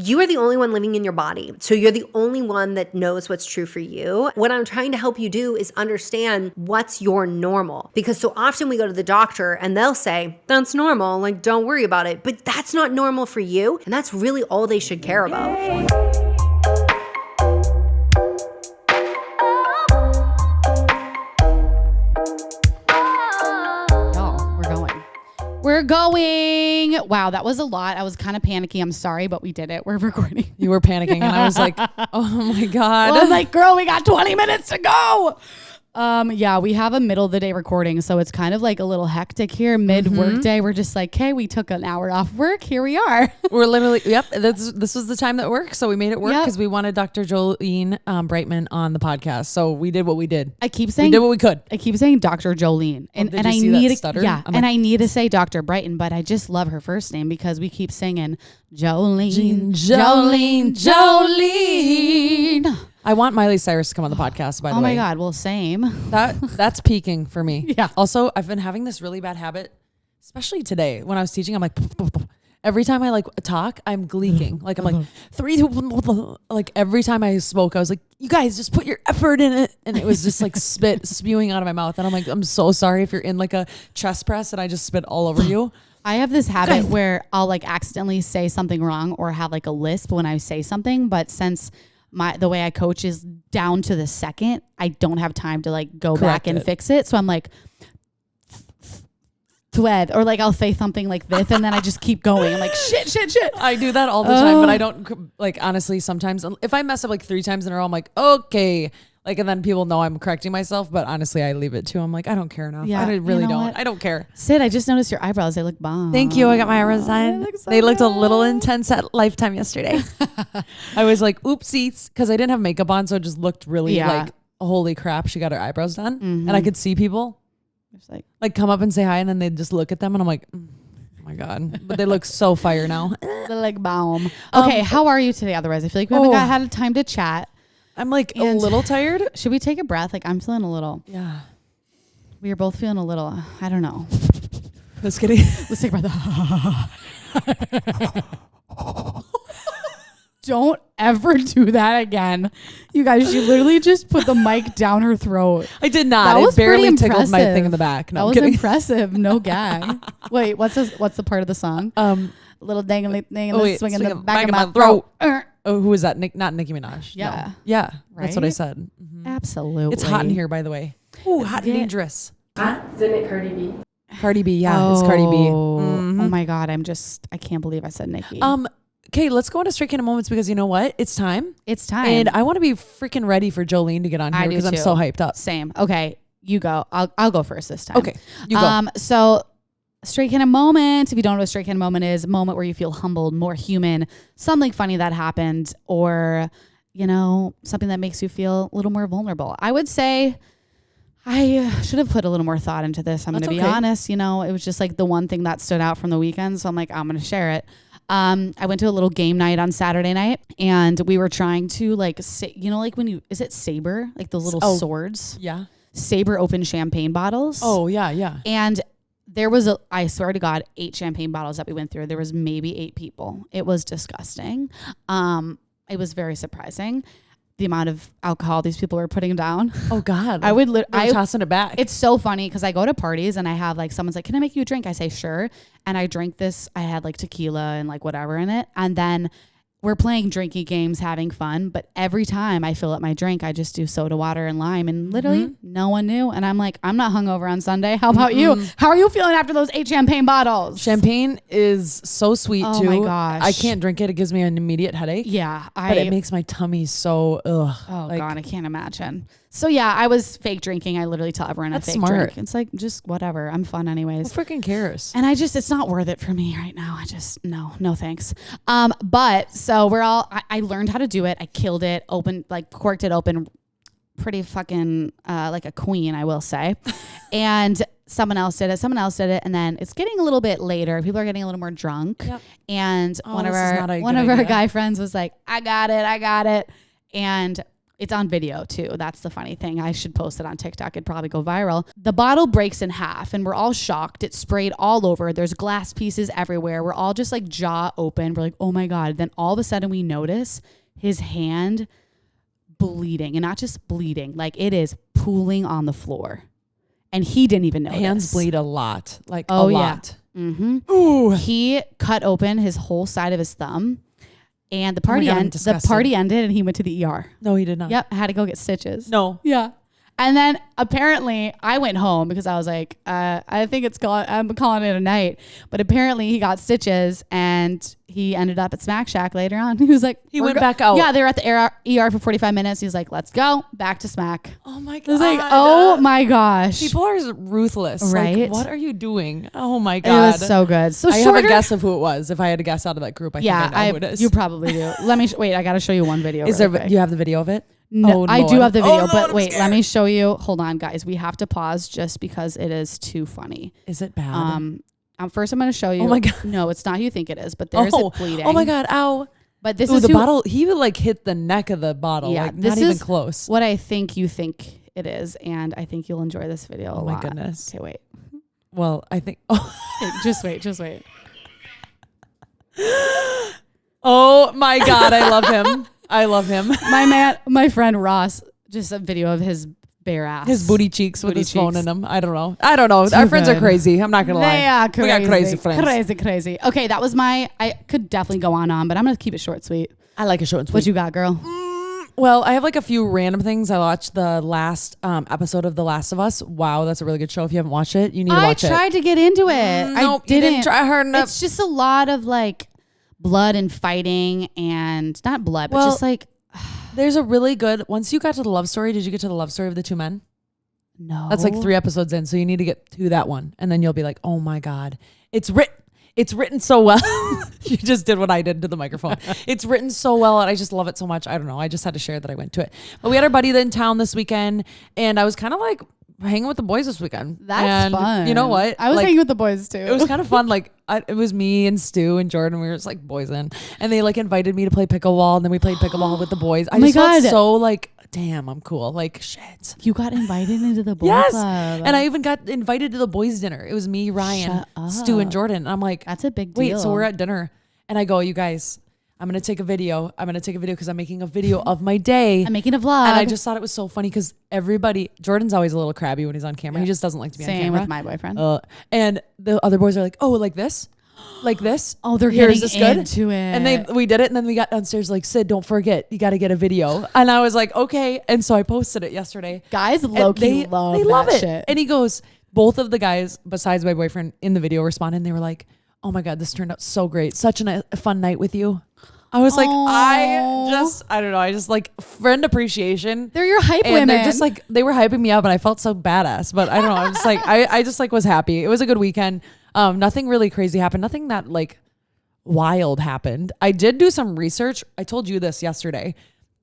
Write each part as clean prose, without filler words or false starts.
You are the only one living in your body. So you're the only one that knows what's true for you. What I'm trying to help you do is understand what's your normal. Because so often we go to the doctor and they'll say, that's normal, like don't worry about it. But that's not normal for you. And that's really all they should care about. We're going. Wow, that was a lot. I was kind of panicky. I'm sorry, but we did it. We're recording. You were panicking and I was like, oh my God. Well, I'm like, girl, we got 20 minutes to go. Yeah, we have a middle of the day recording, so it's kind of like a little hectic here. Mid work day, we're just like, hey, we took an hour off work. Here we are. We're literally, this was the time that worked, so we made it work because we wanted Dr. Jolene Brighten on the podcast. So we did what we did. I keep saying we did what we could. I keep saying Dr. Jolene, and I need I need to say Dr. Brighten, but I just love her first name because we keep singing Jolene, Jolene, Jolene. I want Miley Cyrus to come on the podcast, by the way. Oh my God. Well, same. That's peaking for me. Yeah. Also, I've been having this really bad habit, especially today when I was teaching. I'm like, every time I like talk, I'm gleeking. Like I'm like like every time I spoke, I was like, you guys just put your effort in it. And it was just like spit spewing out of my mouth. And I'm like, I'm so sorry if you're in like a chest press and I just spit all over you. I have this habit where I'll like accidentally say something wrong or have like a lisp when I say something. But since the way I coach is down to the second, I don't have time to like go back and fix it. So I'm like, thread, or like I'll say something like this and then I just keep going. I'm like, shit. I do that all the time, but I don't, like, honestly, sometimes if I mess up like 3 times in a row, I'm like, okay. Like, and then people know I'm correcting myself, but honestly, I leave it too. I'm like, I don't care enough. Yeah, I really don't. What? I don't care. Sid, I just noticed your eyebrows. They look bomb. Thank you. I got my eyebrows done. They looked a little intense at Lifetime yesterday. I was like, oopsies, because I didn't have makeup on, so it just looked really like, holy crap, she got her eyebrows done. And I could see people like come up and say hi, and then they'd just look at them, and I'm like, oh my God. But they look so fire now. They're like bomb. Okay, how are you today? Otherwise, I feel like we haven't had time to chat. I'm like a little tired. Should we take a breath? Like I'm feeling a little. Yeah. We are both feeling a little. I don't know. Let's get it. Let's take a breath. Don't ever do that again. You guys, she literally just put the mic down her throat. I did not. That was barely tickled my thing in the back. No, that was impressive. No gag. Wait, what's the part of the song? Little dangly thing and swing in the back of my throat. Oh, who is that? Not Nicki Minaj. Yeah. No. Yeah. Right? That's what I said. Mm-hmm. Absolutely. It's hot in here, by the way. Ooh, hot and dangerous. Isn't it Cardi B? Cardi B, yeah. It's Cardi B. Mm-hmm. Oh my God. I can't believe I said Nicki. Okay, let's go into Straight Candid Moments because you know what? It's time. It's time. And I want to be freaking ready for Jolene to get on here because I'm so hyped up. Same. Okay, you go. I'll go first this time. Okay, you go. So Straight Candid Moment, if you don't know what Straight Candid Moment is, a moment where you feel humbled, more human, something funny that happened, or, something that makes you feel a little more vulnerable. I would say I should have put a little more thought into this. I'm going to be honest. It was just like the one thing that stood out from the weekend. So I'm like, I'm going to share it. I went to a little game night on Saturday night and we were trying to like is it saber? Like those little swords? Yeah. Saber open champagne bottles. Oh yeah. Yeah. And there was I swear to God, 8 champagne bottles that we went through. There was maybe 8 people. It was disgusting. It was very surprising. The amount of alcohol these people were putting down. Oh God. I would tossing it back. It's so funny because I go to parties and I have like, someone's like, can I make you a drink? I say, sure. And I drink this. I had like tequila and like whatever in it. And then we're playing drinking games, having fun. But every time I fill up my drink, I just do soda water and lime. And literally no one knew. And I'm like, I'm not hungover on Sunday. How about you? How are you feeling after those 8 champagne bottles? Champagne is so sweet too. Oh my gosh. I can't drink it. It gives me an immediate headache. Yeah. But it makes my tummy so, ugh. Oh God, I can't imagine. So yeah, I was fake drinking. I literally tell everyone I fake drink. It's like, just whatever. I'm fun anyways. Who freaking cares? And it's not worth it for me right now. No thanks. But so I learned how to do it. I killed it, corked it open pretty fucking, like a queen, I will say. And someone else did it. And then it's getting a little bit later. People are getting a little more drunk. Yep. And one of our guy friends was like, I got it. And It's on video too. That's the funny thing. I should post it on TikTok. It'd probably go viral. The bottle breaks in half and we're all shocked. It's sprayed all over. There's glass pieces everywhere. We're all just like jaw open. We're like, oh my God. Then all of a sudden we notice his hand bleeding, and not just bleeding, like it is pooling on the floor. And he didn't even notice. Hands bleed a lot. Like a lot. Mm-hmm. Ooh. He cut open his whole side of his thumb. And the party ended and he went to the ER. No, he did not. Yep. Had to go get stitches. No. Yeah. And then apparently I went home because I was like, I think I'm calling it a night. But apparently he got stitches and he ended up at Smack Shack later on. He was like, he went back out. Yeah, they were at the ER for 45 minutes. He was like, let's go back to Smack. Oh my God. I was like, oh my gosh. People are ruthless. Right? Like, what are you doing? Oh my God. It was so good. So I have a guess of who it was. If I had to guess out of that group, I think I know who it is. You probably do. Let me, wait, I got to show you one video. Is there, do you have the video of it? No, I do have the video, but wait, scared. let me show you. Hold on, guys. We have to pause just because it is too funny. Is it bad? First I'm going to show you. Oh my God. No, it's not who you think it is, but there's it bleeding. Oh my God. Ow. But this is the bottle. He would like hit the neck of the bottle. Yeah, like this not even is close. what I think you think it is, and I think you'll enjoy this video a lot. Oh my goodness. Okay, wait. Well, I think. Okay, just wait. Oh my God. I love him. My friend Ross, just a video of his bare ass. His booty cheeks with his phone cheeks. in them. I don't know. Our friends are crazy. I'm not going to lie. They are crazy. We got crazy friends. Crazy. Okay, that was I could definitely go on, but I'm going to keep it short, sweet. I like a short and sweet. What you got, girl? Well, I have like a few random things. I watched the last episode of The Last of Us. Wow, that's a really good show. If you haven't watched it, you need to watch it. I tried to get into it. Nope, I didn't. you didn't try hard enough. It's just a lot of like blood and fighting, and not blood, but just like. There's a really good, once you got to the love story, did you get to the love story of the two men? No. That's like 3 episodes in. So you need to get to that one. And then you'll be like, oh my God, it's written so well. You just did what I did to the microphone. It's written so well. And I just love it so much. I don't know. I just had to share that I went to it. But we had our buddy in town this weekend. And I was kind of like hanging with the boys this weekend. That's fun. You know what? I was hanging with the boys too. It was kind of fun. Like it was me and Stu and Jordan. We were just like boys in. And they like invited me to play pickleball. And then we played pickleball with the boys. I just felt so like, damn, I'm cool. Like shit. You got invited into the boys yes. club. And I even got invited to the boys dinner. It was me, Ryan, Stu, and Jordan. And I'm like, that's a big deal. Wait, so we're at dinner. And I go, you guys, I'm going to take a video. Because I'm making a video of my day. I'm making a vlog. And I just thought it was so funny because Jordan's always a little crabby when he's on camera. Yeah. He just doesn't like to be on camera. Same with my boyfriend. And the other boys are like, oh, like this? Like this? Oh, they're getting into it. And we did it. And then we got downstairs like, Sid, don't forget, you got to get a video. And I was like, okay. And so I posted it yesterday. Guys low-key love it. Shit. And he goes, both of the guys, besides my boyfriend in the video, responded. And they were like, oh my God, this turned out so great. Such a fun night with you. I was like, I don't know. I just like friend appreciation. They're your hype and women. They're just like, they were hyping me up and I felt so badass, but I don't know. I'm just like, I just like was happy. It was a good weekend. Nothing really crazy happened. Nothing that like wild happened. I did do some research. I told you this yesterday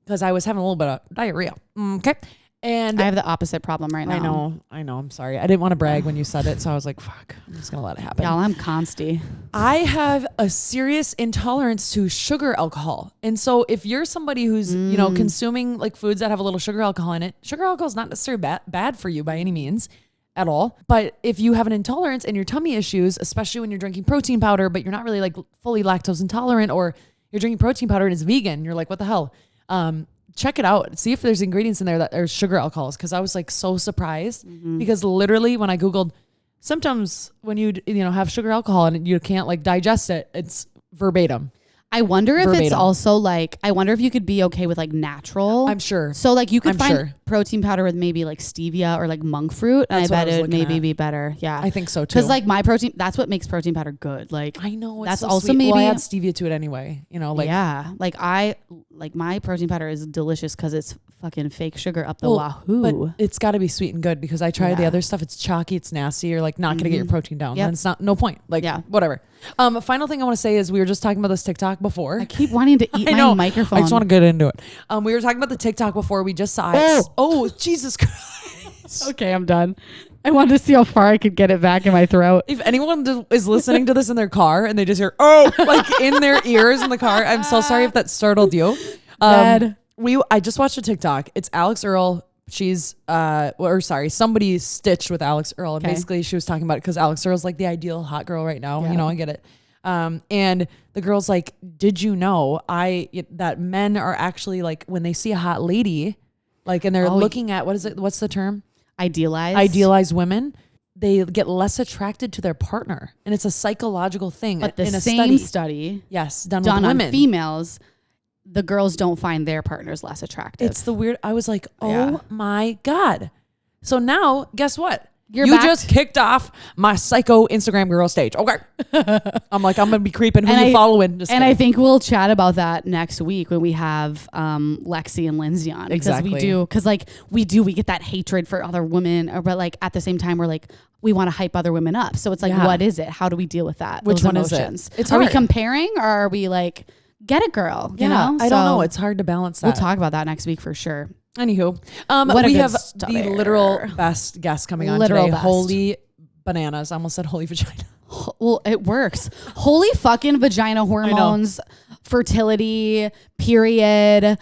because I was having a little bit of diarrhea. Okay. And I have the opposite problem right now. I know. I'm sorry. I didn't want to brag when you said it. So I was like, fuck, I'm just going to let it happen. Y'all, I'm consty. I have a serious intolerance to sugar alcohol. And so if you're somebody who's, consuming like foods that have a little sugar alcohol in it, sugar alcohol is not necessarily bad for you by any means at all. But if you have an intolerance and your tummy issues, especially when you're drinking protein powder, but you're not really like fully lactose intolerant, or you're drinking protein powder and it's vegan, you're like, what the hell? Check it out. See if there's ingredients in there that are sugar alcohols. Cause I was like so surprised because literally when I Googled symptoms, when you have sugar alcohol and you can't like digest it, it's verbatim. I wonder if it's also like, I wonder if you could be okay with like natural. I'm sure. So like you could find protein powder with maybe like stevia or like monk fruit. And I bet it would maybe be better. Yeah. I think so too. Cause like my protein, that's what makes protein powder good. Like I know. It's that's so also sweet. maybe. Well, I add stevia to it anyway. Yeah. Like my protein powder is delicious cause it's fucking fake sugar up the wahoo. But it's got to be sweet and good because I tried the other stuff. It's chalky. It's nasty. You're like not going to get your protein down. Yep. And it's no point. Like whatever. Final thing I want to say is we were just talking about this TikTok before. I keep wanting to eat my microphone. I just want to get into it. We were talking about the TikTok before. We just saw it. Oh, Jesus Christ. Okay, I'm done. I wanted to see how far I could get it back in my throat. If anyone is listening to this in their car and they just hear, like in their ears in the car, I'm so sorry if that startled you. I just watched a TikTok. It's Alex Earl. She's somebody stitched with Alex Earl. And basically she was talking about it because Alex Earl's like the ideal hot girl right now. You know, I get it. And the girl's like, did you know that men are actually like, when they see a hot lady, like, and they're looking at, what's the term? Idealized women. They get less attracted to their partner, and it's a psychological thing. But the in a same study done with on women. females, the girls don't find their partners less attractive. It's the weird. I was like, oh my God. So now, guess what? You back just kicked off my psycho Instagram girl stage. Okay. I'm like, I'm going to be creeping. Who you following? Just and kidding. I think we'll chat about that next week when we have Lexi and Lindsay on. Exactly. We get that hatred for other women, but like at the same time, we're like, we want to hype other women up. So it's like, what is it? How do we deal with that? Which Those one emotions? is it? It's are we hard. comparing, or are we like, get it, girl? You know? I don't know. It's hard to balance that. We'll talk about that next week for sure. Anywho, we have the literal best guest coming on today. Best. Holy bananas. I almost said holy vagina. Well, it works. Holy fucking vagina hormones, fertility, period,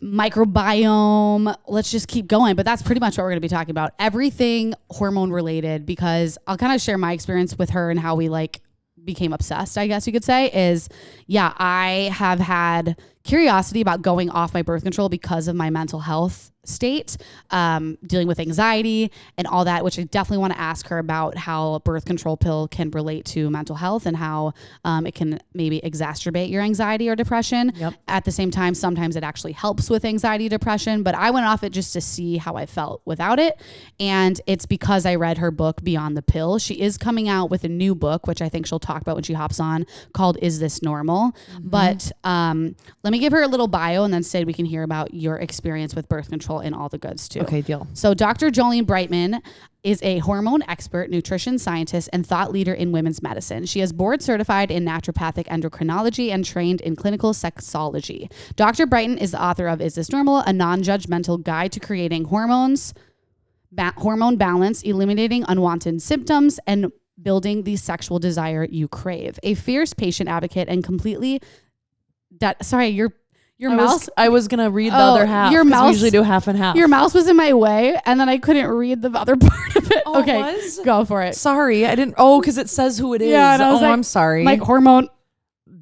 microbiome. Let's just keep going. But that's pretty much what we're going to be talking about. Everything hormone related, because I'll kind of share my experience with her and how we like became obsessed, I guess you could say, is I have had curiosity about going off my birth control because of my mental health state, dealing with anxiety and all that, which I definitely want to ask her about how a birth control pill can relate to mental health and how it can maybe exacerbate your anxiety or depression. Yep. At the same time, sometimes it actually helps with anxiety, depression, but I went off it just to see how I felt without it. And it's because I read her book, Beyond the Pill. She is coming out with a new book, which I think she'll talk about when she hops on, called Is This Normal? Mm-hmm. But let me give her a little bio, and then Sid, we can hear about your experience with birth control and all the goods too. Okay, deal. So Dr. Jolene Brighten is a hormone expert, nutrition scientist, and thought leader in women's medicine. She is board certified in naturopathic endocrinology and trained in clinical sexology. Dr. Brighten is the author of Is This Normal? A non-judgmental guide to creating hormone balance, eliminating unwanted symptoms, and building the sexual desire you crave. A fierce patient advocate and completely your mouse. I was going to read the other half. Your mouse. We usually do half and half. Your mouse was in my way, and then I couldn't read the other part of it. Oh, okay, go for it. Sorry, I didn't. Oh, because it says who it is. Yeah, and I was like, I'm sorry. Like hormone.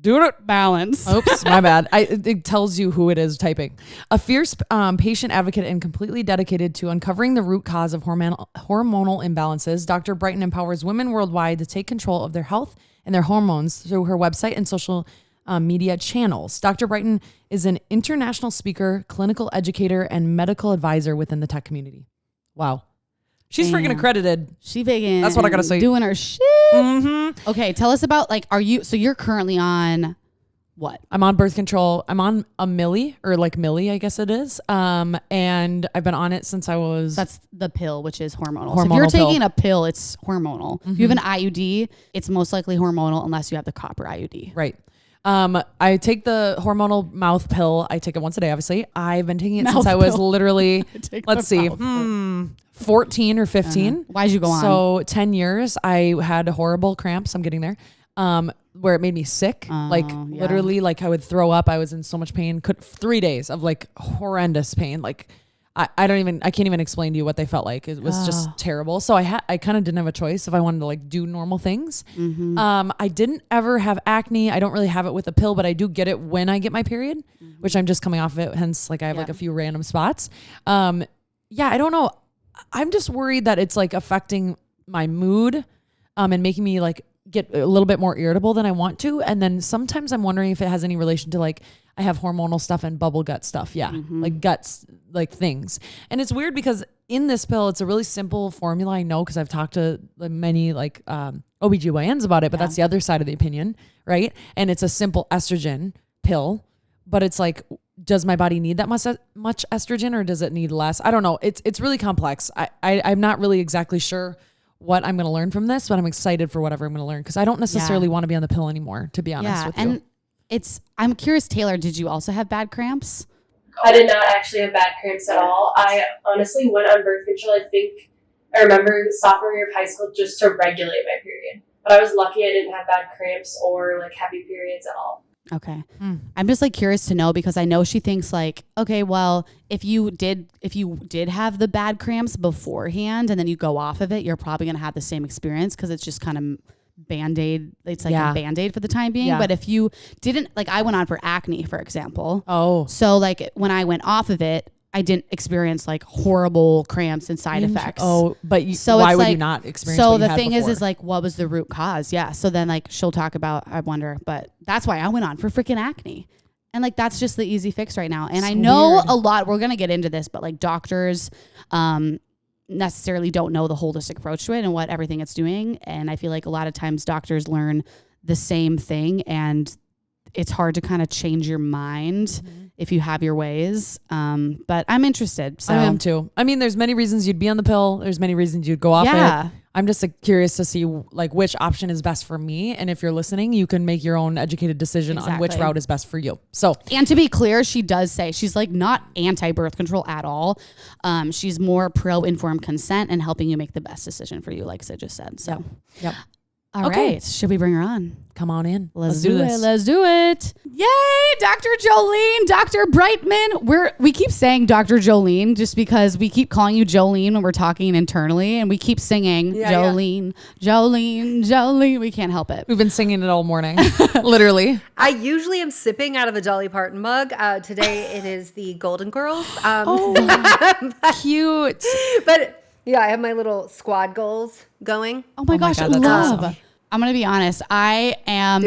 Do it balance. Oops, my bad. It tells you who it is typing. A fierce patient advocate and completely dedicated to uncovering the root cause of hormonal imbalances, Dr. Brighten empowers women worldwide to take control of their health and their hormones through her website and social media channels. Dr. Brighten is an international speaker, clinical educator, and medical advisor within the tech community. Wow. She's freaking accredited. She vegan. That's what I gotta say. Doing her shit. Mm-hmm. Okay, tell us about so you're currently on what? I'm on birth control. I'm on a milli, I guess it is. And I've been on it since I was. That's the pill, which is hormonal. So if you're taking a pill, it's hormonal. Mm-hmm. If you have an IUD, it's most likely hormonal unless you have the copper IUD. Right. I take the hormonal mouth pill. I take it once a day, obviously. I've been taking it since I was literally, let's see, 14 or 15. Why'd you go on? So 10 years. I had horrible cramps. I'm getting there. Where it made me sick. Literally, like I would throw up. I was in so much pain. 3 days of like horrendous pain. Like I can't even explain to you what they felt like. It was just terrible. So I kind of didn't have a choice if I wanted to like do normal things. Mm-hmm. I didn't ever have acne. I don't really have it with a pill, but I do get it when I get my period, which I'm just coming off of it. Hence, like I have like a few random spots. I don't know. I'm just worried that it's like affecting my mood, and making me like get a little bit more irritable than I want to. And then sometimes I'm wondering if it has any relation to like, I have hormonal stuff and bubble gut stuff. Yeah. Mm-hmm. Like guts, like things. And it's weird because in this pill, it's a really simple formula. I know, cause I've talked to many like, OBGYNs about it, but that's the other side of the opinion. Right. And it's a simple estrogen pill, but it's like, does my body need that much estrogen or does it need less? I don't know. It's really complex. I'm not really exactly sure what I'm going to learn from this, but I'm excited for whatever I'm going to learn. Cause I don't necessarily want to be on the pill anymore, to be honest with you. And I'm curious, Taylor, did you also have bad cramps? I did not actually have bad cramps at all. I honestly went on birth control. I remember sophomore year of high school just to regulate my period. But I was lucky I didn't have bad cramps or like heavy periods at all. Okay. I'm just like curious to know because I know she thinks like, okay, well, if you did have the bad cramps beforehand and then you go off of it, you're probably going to have the same experience because it's just kind of Band-Aid. It's like a Band-Aid for the time being. Yeah. But if you didn't, like I went on for acne, for example. Oh. So like when I went off of it, I didn't experience like horrible cramps and side effects. Oh, but why would you not experience So what you the had thing before? is like, what was the root cause? Yeah. So then like she'll talk about, I wonder, but that's why I went on for freaking acne. And like, that's just the easy fix right now. And I know weird. a lot, we're going to get into this, but like doctors necessarily don't know the holistic approach to it and what everything it's doing. And I feel like a lot of times doctors learn the same thing and it's hard to kind of change your mind if you have your ways. But I'm interested. So I am too. I mean, there's many reasons you'd be on the pill. There's many reasons you'd go off it. I'm just curious to see like which option is best for me. And if you're listening, you can make your own educated decision on which route is best for you. So, and to be clear, she does say she's like not anti-birth control at all. She's more pro-informed consent and helping you make the best decision for you, like Sid just said. So, yep. All right. Should we bring her on? Come on in. Let's do this. Let's do it. Yay, Dr. Jolene, Dr. Brightman. We keep saying Dr. Jolene just because we keep calling you Jolene when we're talking internally, and we keep singing Jolene, Jolene, Jolene. We can't help it. We've been singing it all morning, literally. I usually am sipping out of a Dolly Parton mug. Today it is the Golden Girls. Cute. But yeah, I have my little squad goals going. Oh my gosh, God, that's love. awesome. I'm going to be honest. I am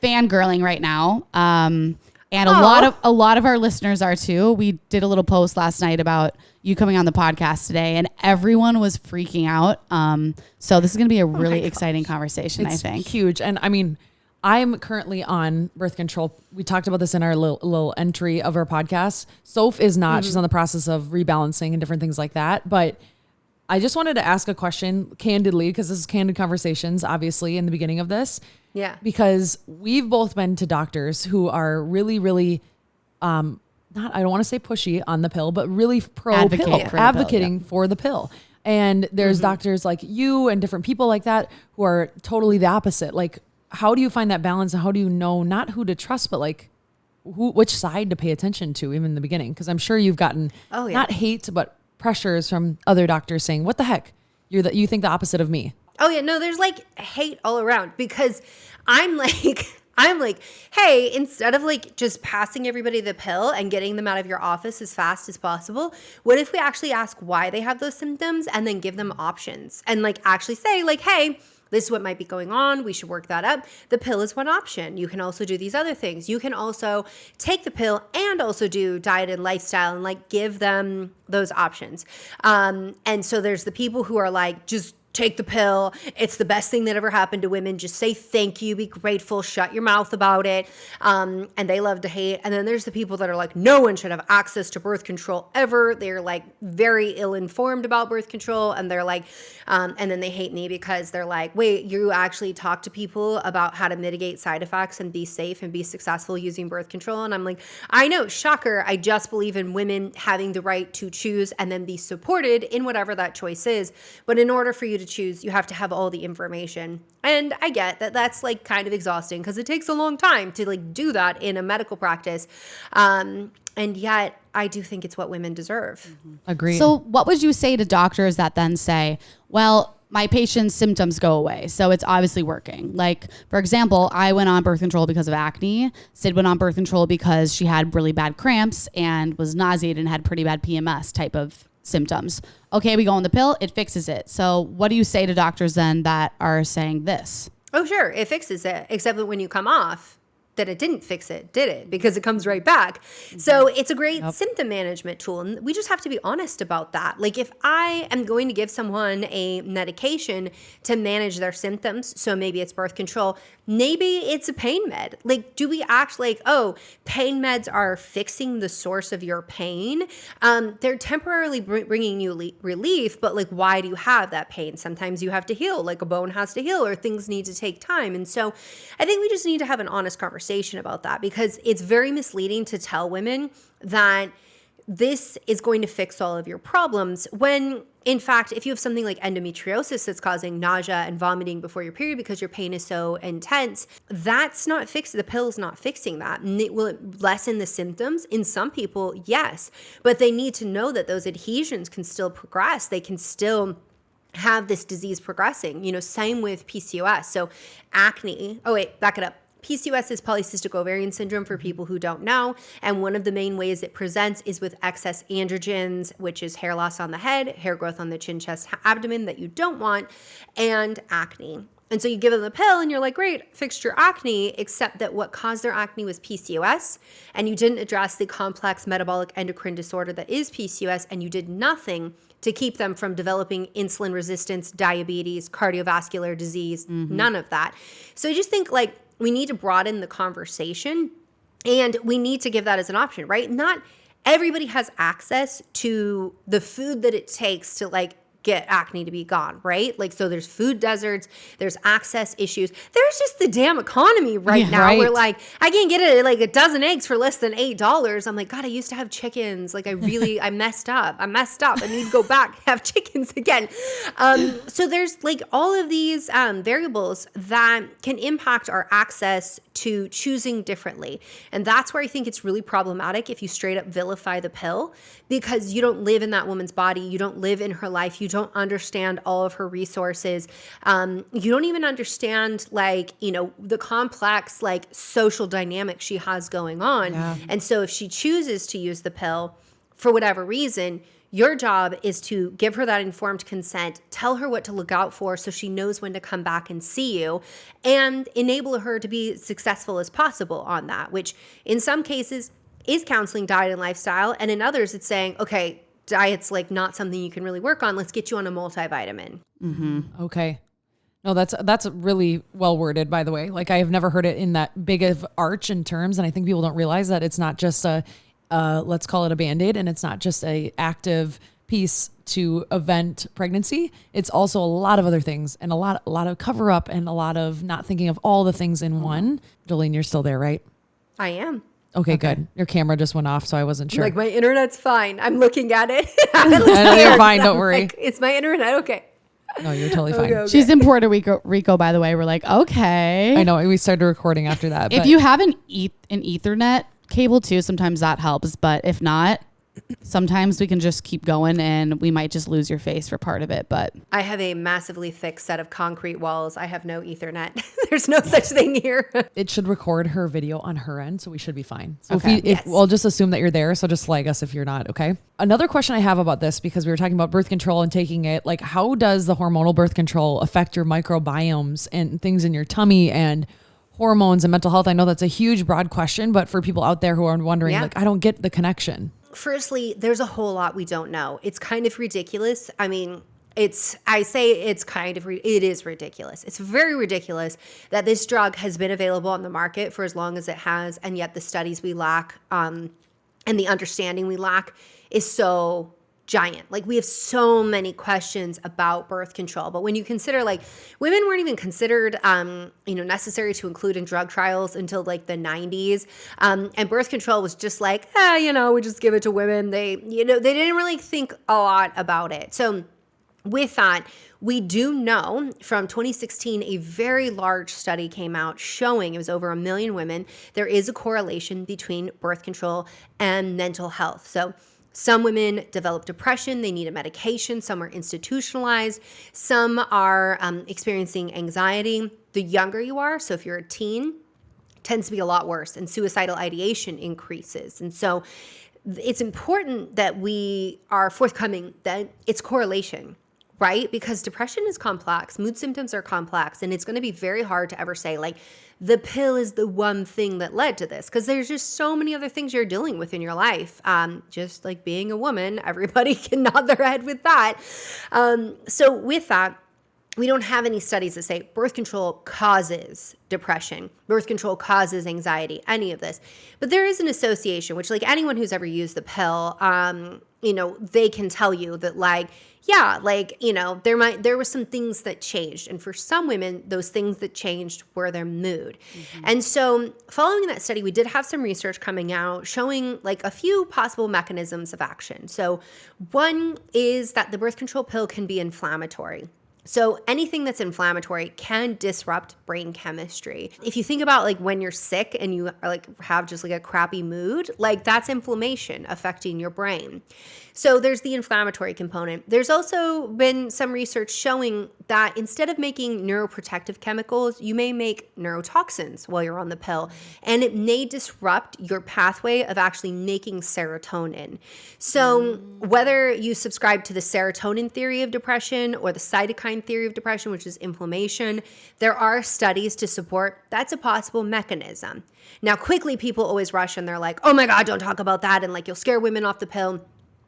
fangirling right now. And Aww. a lot of our listeners are too. We did a little post last night about you coming on the podcast today and everyone was freaking out. So this is going to be a really exciting conversation, I think. Huge. And I mean, I'm currently on birth control. We talked about this in our little entry of our podcast. Soph is not. She's on the process of rebalancing and different things like that. But I just wanted to ask a question candidly, because this is candid conversations, obviously, in the beginning of this. Yeah. Because we've both been to doctors who are really, really, I don't want to say pushy on the pill, but really advocating for the pill. And there's doctors like you and different people like that who are totally the opposite. Like, how do you find that balance and how do you know not who to trust, but like which side to pay attention to even in the beginning? Because I'm sure you've gotten not hate, but pressures from other doctors saying, what the heck? You think the opposite of me. Oh yeah, no, there's like hate all around because I'm like, hey, instead of like just passing everybody the pill and getting them out of your office as fast as possible, what if we actually ask why they have those symptoms and then give them options and like actually say like, hey, this is what might be going on. We should work that up. The pill is one option. You can also do these other things. You can also take the pill and also do diet and lifestyle and like give them those options. And so there's the people who are like, just take the pill. It's the best thing that ever happened to women. Just say thank you, be grateful, shut your mouth about it. And they love to hate. And then there's the people that are like, no one should have access to birth control ever. They're like very ill-informed about birth control. And they're like, and then they hate me because they're like, wait, you actually talk to people about how to mitigate side effects and be safe and be successful using birth control. And I'm like, I know, shocker. I just believe in women having the right to choose and then be supported in whatever that choice is. But in order for you to choose, you have to have all the information. And I get that that's like kind of exhausting because it takes a long time to like do that in a medical practice. And yet I do think it's what women deserve. Agreed. So what would you say to doctors that then say, well, my patient's symptoms go away, so it's obviously working? Like, for example, I went on birth control because of acne. Sid went on birth control because she had really bad cramps and was nauseated and had pretty bad PMS type of symptoms. Okay, we go on the pill, it fixes it. So what do you say to doctors then that are saying this? Oh, sure, it fixes it, except that when you come off, that it didn't fix it, did it? Because it comes right back. So it's a great symptom management tool. And we just have to be honest about that. Like if I am going to give someone a medication to manage their symptoms, so maybe it's birth control, maybe it's a pain med. Like, do we act like, oh, pain meds are fixing the source of your pain? They're temporarily bringing you relief, but like, why do you have that pain? Sometimes you have to heal, like a bone has to heal or things need to take time. And so I think we just need to have an honest conversation about that because it's very misleading to tell women that this is going to fix all of your problems when In fact, if you have something like endometriosis that's causing nausea and vomiting before your period because your pain is so intense, that's not fixed. The pill's not fixing that. Will it lessen the symptoms? In some people, yes. But they need to know that those adhesions can still progress. They can still have this disease progressing. Same with PCOS. So acne. Oh, wait, back it up. PCOS is polycystic ovarian syndrome for people who don't know. And one of the main ways it presents is with excess androgens, which is hair loss on the head, hair growth on the chin, chest, abdomen that you don't want, and acne. And so you give them the pill and you're like, great, fixed your acne, except that what caused their acne was PCOS. And you didn't address the complex metabolic endocrine disorder that is PCOS, and you did nothing to keep them from developing insulin resistance, diabetes, cardiovascular disease, none of that. So I just think we need to broaden the conversation, and we need to give that as an option, right? Not everybody has access to the food that it takes to get acne to be gone, right? So there's food deserts, there's access issues. There's just the damn economy now where I can't get it a dozen eggs for less than $8. I'm like, God, I used to have chickens. I messed up. I need to go back, have chickens again. So there's all of these variables that can impact our access to choosing differently. And that's where I think it's really problematic if you straight up vilify the pill, because you don't live in that woman's body. You don't live in her life. You don't understand all of her resources. You don't even understand the complex social dynamic she has going on. Yeah. And so if she chooses to use the pill for whatever reason, your job is to give her that informed consent, tell her what to look out for so she knows when to come back and see you, and enable her to be as successful as possible on that, which in some cases is counseling, diet, and lifestyle. And in others, it's saying, okay, diet's not something you can really work on. Let's get you on a multivitamin. Mm-hmm. Okay. No, that's really well worded, by the way. I have never heard it in that big of arch in terms. And I think people don't realize that it's not just let's call it a Band-Aid, and it's not just a active piece to event pregnancy. It's also a lot of other things, and a lot of cover up, and a lot of not thinking of all the things in one. Jolene, you're still there, right? I am. Okay, good. Your camera just went off, so I wasn't sure. My internet's fine. I'm looking at it. You're fine. Don't worry. It's my internet. Okay. No, you're totally fine. Okay. She's in Puerto Rico, by the way. We're okay. I know. We started recording after that. If you have an Ethernet cable too, sometimes that helps. But if not, sometimes we can just keep going, and we might just lose your face for part of it. But I have a massively thick set of concrete walls. I have no Ethernet. There's no such thing here. It should record her video on her end, so we should be fine. So okay. if we'll just assume that you're there, so just flag us if you're not, okay? Another question I have about this, because we were talking about birth control and taking it, how does the hormonal birth control affect your microbiomes and things in your tummy and hormones and mental health? I know that's a huge, broad question, but for people out there who are wondering, I don't get the connection. Firstly, there's a whole lot we don't know. It's kind of ridiculous. I mean, it is ridiculous. It's very ridiculous that this drug has been available on the market for as long as it has, and yet the studies we lack and the understanding we lack is so giant. We have so many questions about birth control, but when you consider women weren't even considered necessary to include in drug trials until the 90s, and birth control was just we just give it to women. They didn't really think a lot about it. So with that, we do know from 2016, a very large study came out showing, it was over 1 million women, there is a correlation between birth control and mental health. So some women develop depression, they need a medication, some are institutionalized, some are experiencing anxiety. The younger you are, so if you're a teen, tends to be a lot worse, and suicidal ideation increases. And so it's important that we are forthcoming that it's correlation, right? Because depression is complex, mood symptoms are complex, and it's going to be very hard to ever say the pill is the one thing that led to this, because there's just so many other things you're dealing with in your life. Just like being a woman, everybody can nod their head with that. So with that, we don't have any studies that say birth control causes depression, birth control causes anxiety, any of this. But there is an association, which like anyone who's ever used the pill, they can tell you that there were some things that changed. And for some women, those things that changed were their mood. Mm-hmm. And so following that study, we did have some research coming out showing like a few possible mechanisms of action. So one is that the birth control pill can be inflammatory. So anything that's inflammatory can disrupt brain chemistry. If you think about like when you're sick and you are like have just like a crappy mood, like that's inflammation affecting your brain. So there's the inflammatory component. There's also been some research showing that instead of making neuroprotective chemicals, you may make neurotoxins while you're on the pill, and it may disrupt your pathway of actually making serotonin. So whether you subscribe to the serotonin theory of depression or the cytokine theory of depression, which is inflammation, there are studies to support that's a possible mechanism. Now, quickly, people always rush and they're like, oh my God, don't talk about that. And like, you'll scare women off the pill.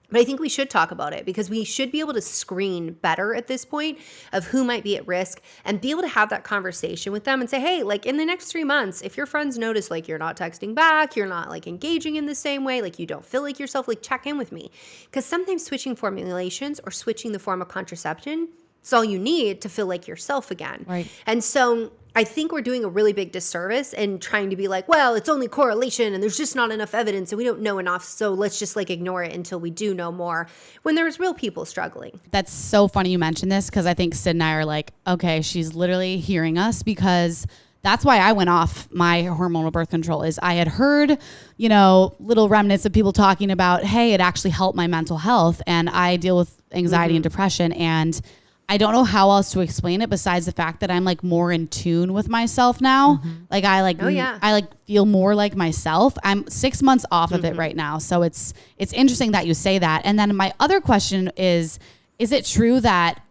But I think we should talk about it because we should be able to screen better at this point of who might be at risk and be able to have that conversation with them and say, hey, like in the next 3 months, if your friends notice like you're not texting back, you're not like engaging in the same way, like you don't feel like yourself, like check in with me. Because sometimes switching formulations or switching the form of contraception, it's all you need to feel like yourself again. Right. And so I think we're doing a really big disservice in trying to be like, well, it's only correlation and there's just not enough evidence and we don't know enough. So let's just like ignore it until we do know more when there's real people struggling. That's so funny you mentioned this because I think Sid and I are like, okay, she's literally hearing us because that's why I went off my hormonal birth control is I had heard, little remnants of people talking about, hey, it actually helped my mental health and I deal with anxiety and depression and I don't know how else to explain it besides the fact that I'm like more in tune with myself now. Mm-hmm. Like I feel more like myself. I'm 6 months off of it right now. So it's interesting that you say that. And then my other question is it true that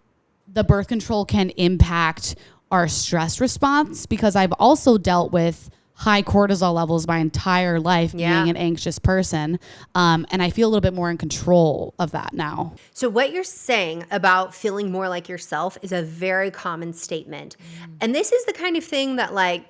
the birth control can impact our stress response? Because I've also dealt with high cortisol levels my entire life being an anxious person. And I feel a little bit more in control of that now. So what you're saying about feeling more like yourself is a very common statement. And this is the kind of thing that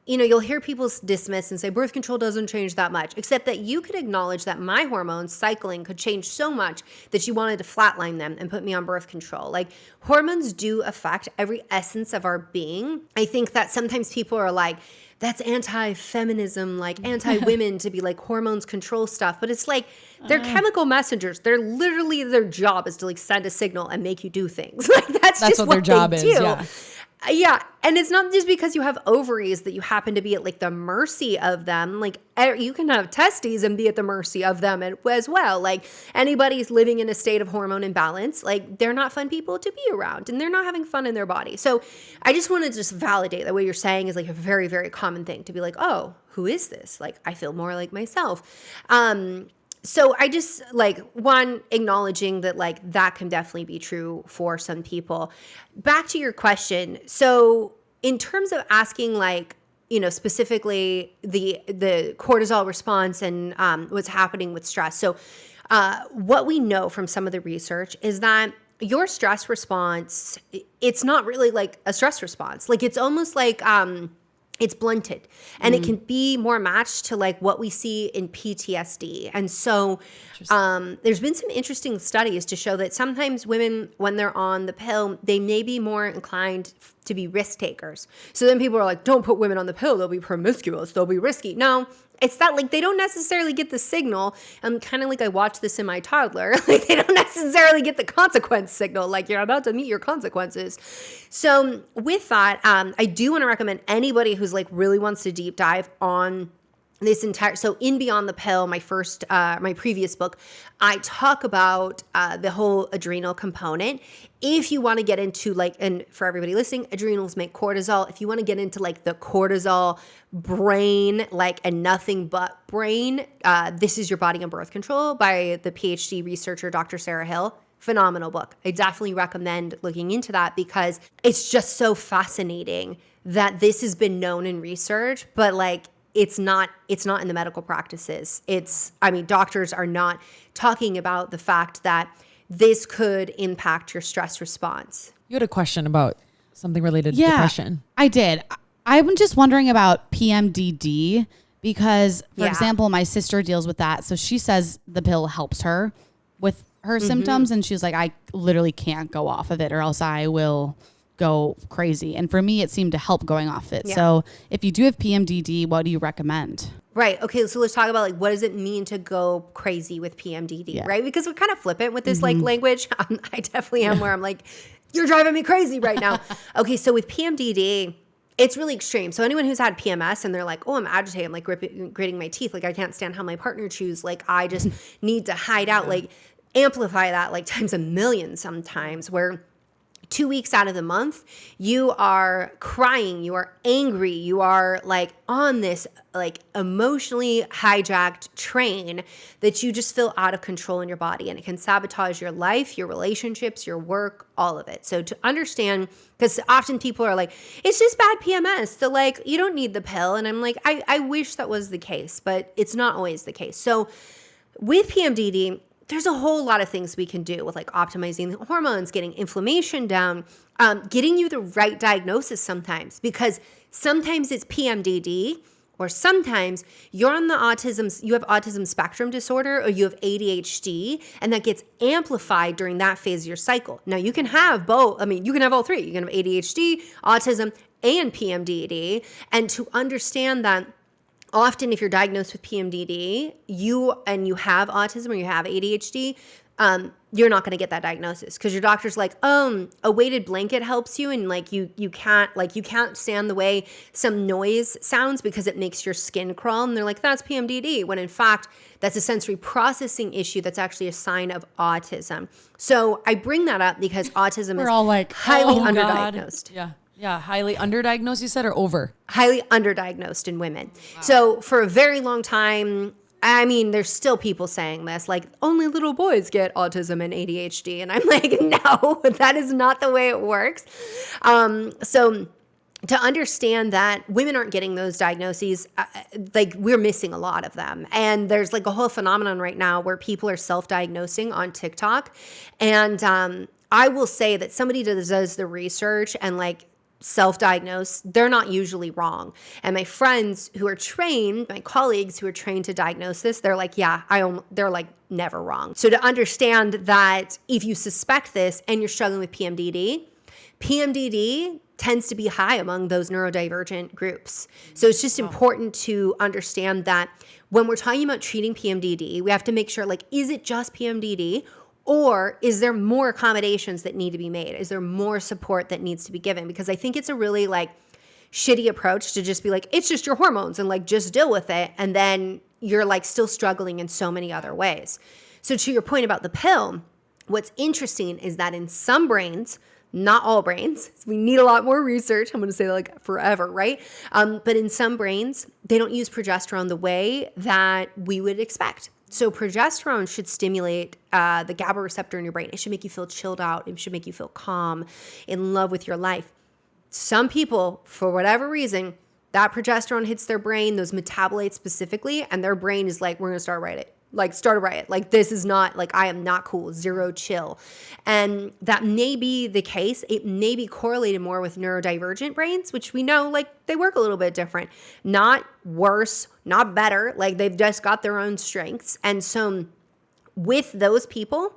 you'll hear people dismiss and say birth control doesn't change that much, except that you could acknowledge that my hormones cycling could change so much that you wanted to flatline them and put me on birth control. Like hormones do affect every essence of our being. I think that sometimes people are like, that's anti-feminism, like anti-women to be like hormones control stuff. But it's like they're chemical messengers. They're literally, their job is to like send a signal and make you do things. Like that's just what their job they is. do. Yeah. And it's not just because you have ovaries that you happen to be at like the mercy of them. Like you can have testes and be at the mercy of them as well. Like anybody's living in a state of hormone imbalance, like they're not fun people to be around and they're not having fun in their body. So I just want to just validate that what you're saying is like a very, very common thing to be like, oh, who is this? Like I feel more like myself. So I just acknowledging that like that can definitely be true for some people. Back to your question. So in terms of asking specifically the cortisol response and what's happening with stress. So what we know from some of the research is that your stress response, it's not really like a stress response. Like it's almost like it's blunted and it can be more matched to like what we see in PTSD. And so there's been some interesting studies to show that sometimes women, when they're on the pill, they may be more inclined to be risk takers. So then people are like, don't put women on the pill. They'll be promiscuous. They'll be risky. No, it's that like they don't necessarily get the signal. Kind of like I watched this in my toddler. Like they don't necessarily get the consequence signal. Like you're about to meet your consequences. So with that, I do want to recommend anybody who's like really wants to deep dive on this entire, so in Beyond the Pill, my previous book, I talk about the whole adrenal component. If you want to get into and for everybody listening, adrenals make cortisol. If you want to get into like the cortisol brain, and nothing but brain, This Is Your Body on Birth Control by the PhD researcher, Dr. Sarah Hill. Phenomenal book. I definitely recommend looking into that because it's just so fascinating that this has been known in research, but it's not in the medical practices. Doctors are not talking about the fact that this could impact your stress response. You had a question about something related to depression. I did. I'm just wondering about PMDD because, for Yeah. example, my sister deals with that. So she says the pill helps her with her symptoms. And she's like, I literally can't go off of it or else I will go crazy. And for me, it seemed to help going off it. Yeah. So if you do have PMDD, what do you recommend? Right. Okay. So let's talk about like, what does it mean to go crazy with PMDD, Yeah. right? Because we're kind of flippant with this like language. I definitely am where I'm like, you're driving me crazy right now. Okay. So with PMDD, it's really extreme. So anyone who's had PMS and they're like, oh, I'm agitated. I'm like gritting my teeth. Like I can't stand how my partner chews. Like I just need to hide out, like amplify that like times a million sometimes, where 2 weeks out of the month, you are crying, you are angry, you are like on this like emotionally hijacked train that you just feel out of control in your body, and it can sabotage your life, your relationships, your work, all of it. So to understand, because often people are like, it's just bad PMS, so like you don't need the pill. And I'm like, I wish that was the case, but it's not always the case. So with PMDD, there's a whole lot of things we can do with like optimizing the hormones, getting inflammation down, getting you the right diagnosis sometimes, because sometimes it's PMDD or sometimes you're on you have autism spectrum disorder or you have ADHD, and that gets amplified during that phase of your cycle. Now you can have both. I mean, you can have all three. You can have ADHD, autism, and PMDD. And to understand that, often if you're diagnosed with PMDD, you have autism or you have ADHD, you're not going to get that diagnosis because your doctor's like, a weighted blanket helps you, and like you can't stand the way some noise sounds because it makes your skin crawl, and they're like, that's PMDD, when in fact that's a sensory processing issue that's actually a sign of autism. So I bring that up because autism is all like, highly Oh, God. underdiagnosed. Yeah, highly underdiagnosed, you said, or over? Highly underdiagnosed in women. Wow. So for a very long time, I mean, there's still people saying this, like only little boys get autism and ADHD. And I'm like, no, that is not the way it works. So to understand that women aren't getting those diagnoses, like we're missing a lot of them. And there's like a whole phenomenon right now where people are self-diagnosing on TikTok. And I will say that somebody does the research and like self-diagnose, they're not usually wrong. And my friends who are trained, my colleagues who are trained to diagnose this, they're like, yeah, they're like never wrong. So to understand that if you suspect this and you're struggling with PMDD tends to be high among those neurodivergent groups. So it's just important to understand that when we're talking about treating PMDD, we have to make sure, like, is it just PMDD? Or is there more accommodations that need to be made? Is there more support that needs to be given? Because I think it's a really like shitty approach to just be like, it's just your hormones and like just deal with it. And then you're like still struggling in so many other ways. So to your point about the pill, what's interesting is that in some brains, not all brains, we need a lot more research. I'm going to say that like forever, right? But in some brains, they don't use progesterone the way that we would expect. So progesterone should stimulate the GABA receptor in your brain. It should make you feel chilled out. It should make you feel calm, in love with your life. Some people, for whatever reason, that progesterone hits their brain, those metabolites specifically, and their brain is like, we're going to start a riot. Like, this is not, like, I am not cool, zero chill. And that may be the case. It may be correlated more with neurodivergent brains, which we know, like, they work a little bit different. Not worse, not better. Like, they've just got their own strengths. And so with those people,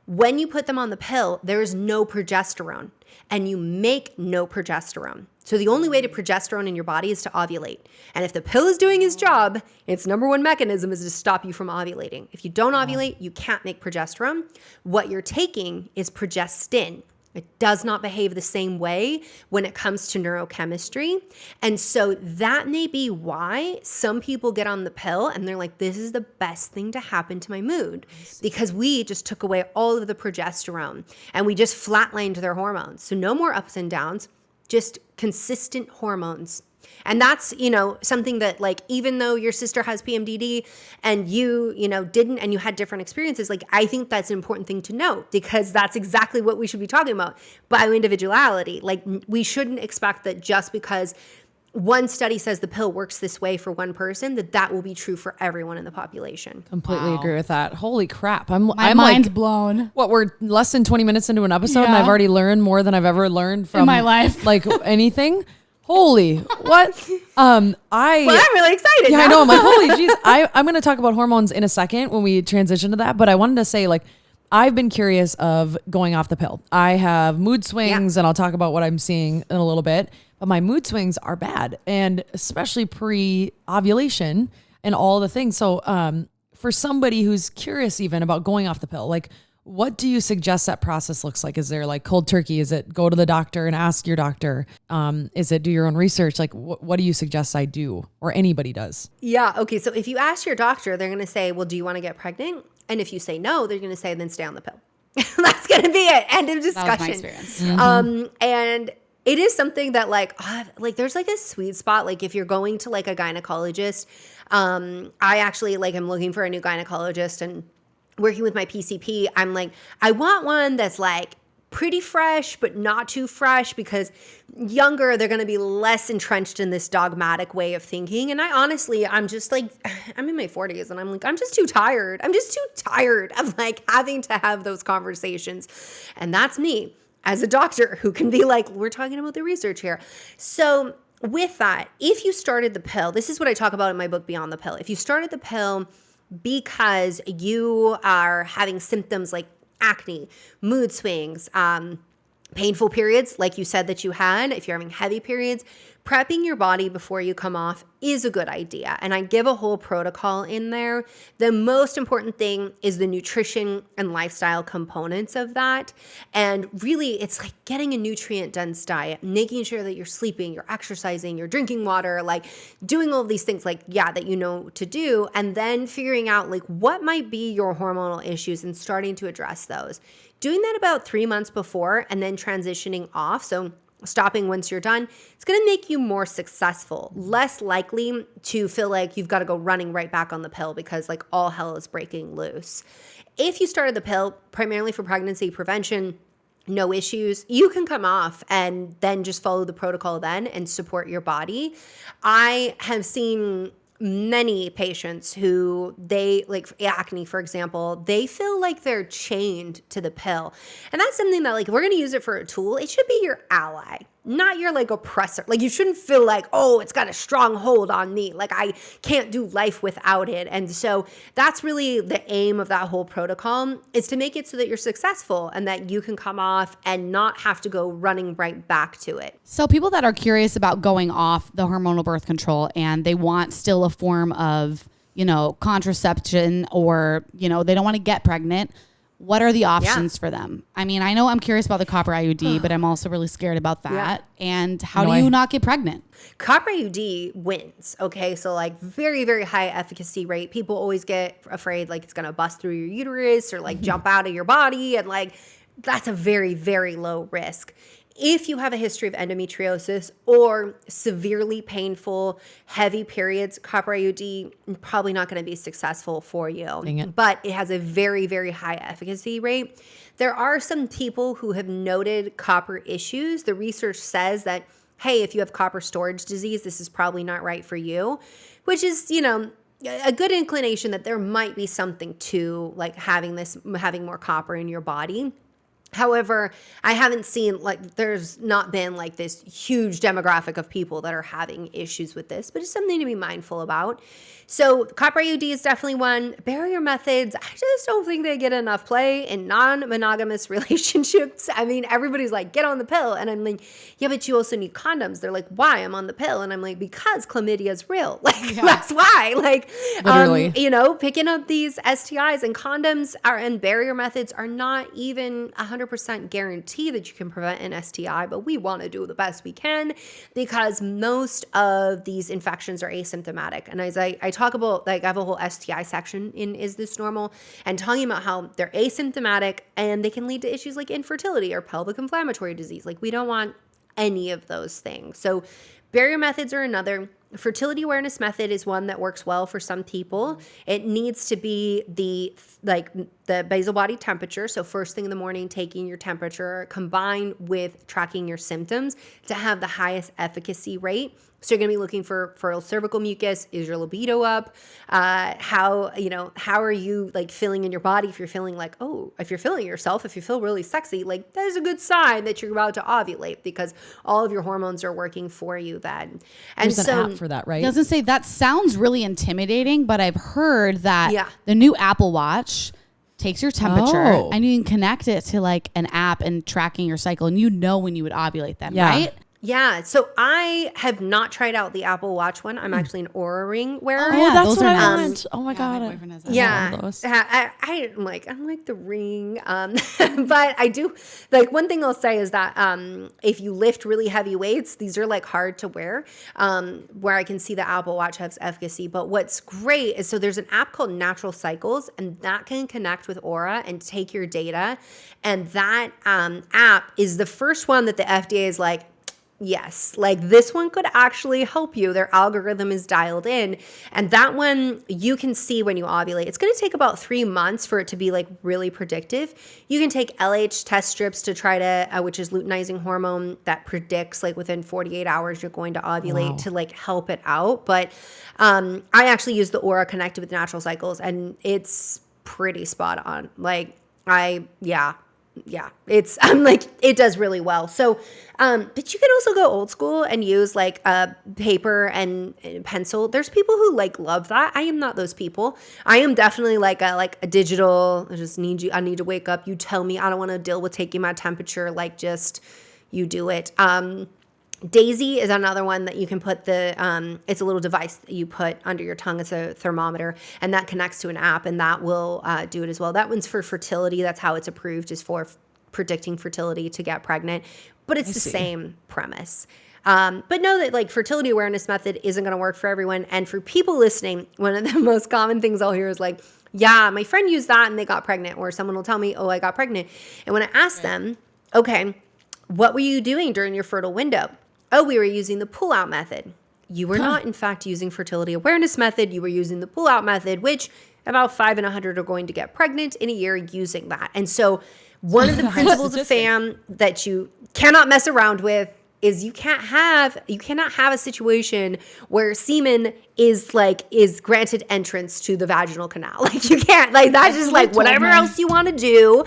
when you put them on the pill, there is no progesterone, and you make no progesterone. So the only way to progesterone in your body is to ovulate. And if the pill is doing its job, its number one mechanism is to stop you from ovulating. If you don't ovulate, you can't make progesterone. What you're taking is progestin. It does not behave the same way when it comes to neurochemistry. And so that may be why some people get on the pill and they're like, this is the best thing to happen to my mood, because we just took away all of the progesterone and we just flatlined their hormones. So no more ups and downs, just consistent hormones. And that's, something that, like, even though your sister has PMDD and you didn't, and you had different experiences, like, I think that's an important thing to note, because that's exactly what we should be talking about. Bioindividuality. Like, we shouldn't expect that just because one study says the pill works this way for one person, that will be true for everyone in the population. Completely agree with that. Holy crap. My I'm mind's like, blown. what, we're less than 20 minutes into an episode and Yeah. I've already learned more than I've ever learned from my life. like anything. Holy, what? Well, I'm really excited. Yeah, now. I know. I'm like, holy jeez. I'm going to talk about hormones in a second when we transition to that. But I wanted to say, like, I've been curious of going off the pill. I have mood swings, and I'll talk about what I'm seeing in a little bit. But my mood swings are bad, and especially pre-ovulation and all the things. So for somebody who's curious even about going off the pill, like, what do you suggest that process looks like? Is there like cold turkey? Is it go to the doctor and ask your doctor? Is it do your own research? Like what do you suggest I do or anybody does? Yeah. Okay. So if you ask your doctor, they're going to say, well, do you want to get pregnant? And if you say no, they're going to say, then stay on the pill. That's going to be it. End of discussion. That was my experience. And it is something that like there's like a sweet spot. Like if you're going to like a gynecologist, I actually like am looking for a new gynecologist and working with my PCP, I'm like, I want one that's like pretty fresh, but not too fresh because younger, they're going to be less entrenched in this dogmatic way of thinking. And I'm just like, I'm in my 40s and I'm like, I'm just too tired. I'm just too tired of like having to have those conversations. And that's me as a doctor who can be like, we're talking about the research here. So with that, if you started the pill, this is what I talk about in my book, Beyond the Pill. If you started the pill because you are having symptoms like acne, mood swings, painful periods, like you said that you had, if you're having heavy periods, prepping your body before you come off is a good idea. And I give a whole protocol in there. The most important thing is the nutrition and lifestyle components of that. And really, it's like getting a nutrient-dense diet, making sure that you're sleeping, you're exercising, you're drinking water, like doing all of these things like, that you know to do, and then figuring out like what might be your hormonal issues and starting to address those. Doing that about 3 months before and then transitioning off. So stopping once you're done, it's going to make you more successful, less likely to feel like you've got to go running right back on the pill because like all hell is breaking loose. If you started the pill primarily for pregnancy prevention, no issues, you can come off and then just follow the protocol then and support your body. I have seen many patients who they like acne, for example, they feel like they're chained to the pill. And that's something that like, if we're going to use it for a tool, it should be your ally, not your like oppressor. Like you shouldn't feel like, oh, it's got a strong hold on me. Like I can't do life without it. And so that's really the aim of that whole protocol is to make it so that you're successful and that you can come off and not have to go running right back to it. So people that are curious about going off the hormonal birth control and they want still a form of, contraception or, they don't want to get pregnant, what are the options for them? I mean, I know I'm curious about the copper IUD, but I'm also really scared about that. Yeah. And how do you not get pregnant? Copper IUD wins. Okay. So like very, very high efficacy rate. People always get afraid like it's going to bust through your uterus or like jump out of your body. And like, that's a very, very low risk. If you have a history of endometriosis or severely painful, heavy periods, copper IUD probably not going to be successful for you. But it has a very, very high efficacy rate. There are some people who have noted copper issues. The research says that, hey, if you have copper storage disease, this is probably not right for you, which is, a good inclination that there might be something to like having more copper in your body. However, I haven't seen there's not been like this huge demographic of people that are having issues with this, but it's something to be mindful about. So copper IUD is definitely one. Barrier methods, I just don't think they get enough play in non-monogamous relationships. I mean, everybody's like, get on the pill. And I'm like, yeah, but you also need condoms. They're like, why? I'm on the pill. And I'm like, because chlamydia is real. That's why. Literally. Picking up these STIs and condoms and barrier methods are not even 100% guarantee that you can prevent an STI, but we want to do the best we can because most of these infections are asymptomatic. And as I talk about, I have a whole STI section in Is This Normal? And talking about how they're asymptomatic and they can lead to issues like infertility or pelvic inflammatory disease. Like we don't want any of those things. So barrier methods are another. Fertility awareness method is one that works well for some people. It needs to be the the basal body temperature. So first thing in the morning, taking your temperature combined with tracking your symptoms to have the highest efficacy rate. So you're going to be looking for fertile cervical mucus. Is your libido up? How are you like feeling in your body? If you're feeling like, if you're feeling yourself, if you feel really sexy, like that is a good sign that you're about to ovulate because all of your hormones are working for you then. And There's an app for that, right? I was gonna say that sounds really intimidating, but I've heard that the new Apple Watch takes your temperature and you can connect it to like an app and tracking your cycle, and you know when you would ovulate then, right? Yeah, so I have not tried out the Apple Watch one. I'm actually an Oura Ring wearer. Oh, yeah, that's those what are I nice. want. Oh my God. My boyfriend has that. Yeah, I'm like the ring, but I do like one thing I'll say is that if you lift really heavy weights, these are like hard to wear. Where I can see the Apple Watch has efficacy, but what's great is so there's an app called Natural Cycles, and that can connect with Oura and take your data, and that app is the first one that the FDA is like, yes, like this one could actually help you. Their algorithm is dialed in. And that one you can see when you ovulate. It's going to take about 3 months for it to be like really predictive. You can take LH test strips to try to, which is luteinizing hormone that predicts like within 48 hours you're going to ovulate to like help it out. But I actually use the Oura connected with Natural Cycles and it's pretty spot on. Like I'm like, it does really well. So, but you can also go old school and use like a paper and pencil. There's people who like love that. I am not those people. I am definitely like a digital, I need to wake up. You tell me, I don't want to deal with taking my temperature. Like just, you do it. Daisy is another one that you can put it's a little device that you put under your tongue. It's a thermometer and that connects to an app and that will do it as well. That one's for fertility. That's how it's approved, is for predicting fertility to get pregnant, but it's the same premise. But know that like fertility awareness method isn't going to work for everyone. And for people listening, one of the most common things I'll hear is like, yeah, my friend used that and they got pregnant, or someone will tell me, oh, I got pregnant. And when I ask them, okay, what were you doing during your fertile window? Oh, we were using the pull-out method. You were not, in fact, using fertility awareness method. You were using the pull-out method, which about 5 in 100 are going to get pregnant in a year using that. And so one of the principles of FAM that you cannot mess around with is you cannot have a situation where semen is granted entrance to the vaginal canal. Like you can't, like that's just like whatever else you want to do.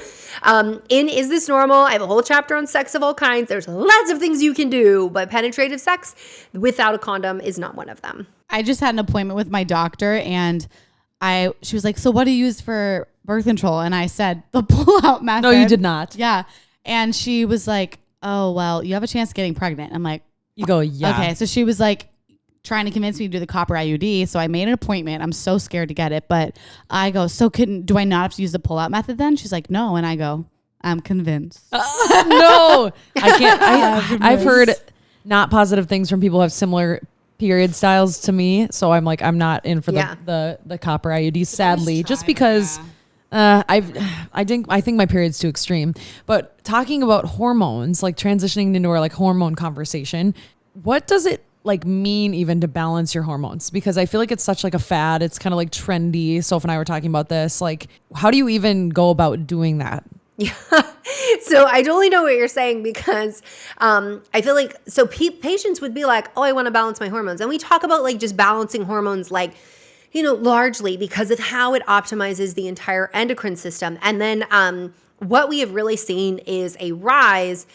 In Is This Normal? I have a whole chapter on sex of all kinds. There's lots of things you can do, but penetrative sex without a condom is not one of them. I just had an appointment with my doctor and she was like, so what do you use for birth control? And I said, the pull-out method. No, you did not. Yeah. And she was like, oh, well, you have a chance of getting pregnant. I'm like, you go, yeah. Okay. So she was like trying to convince me to do the copper IUD. So I made an appointment. I'm so scared to get it. But I go, so do I not have to use the pull-out method then? She's like, no. And I go, I'm convinced. No, I can't. I've heard not positive things from people who have similar period styles to me. So I'm like, I'm not in for the copper IUD, sadly, just because I think my period's too extreme. But talking about hormones, like transitioning into our like hormone conversation, what does it like mean even to balance your hormones? Because I feel like it's such like a fad. It's kind of like trendy. Soph and I were talking about this. Like, how do you even go about doing that? Yeah. So I totally know what you're saying because I feel like, so patients would be like, oh, I want to balance my hormones. And we talk about like just balancing hormones, like, you know, largely because of how it optimizes the entire endocrine system. And then what we have really seen is a rise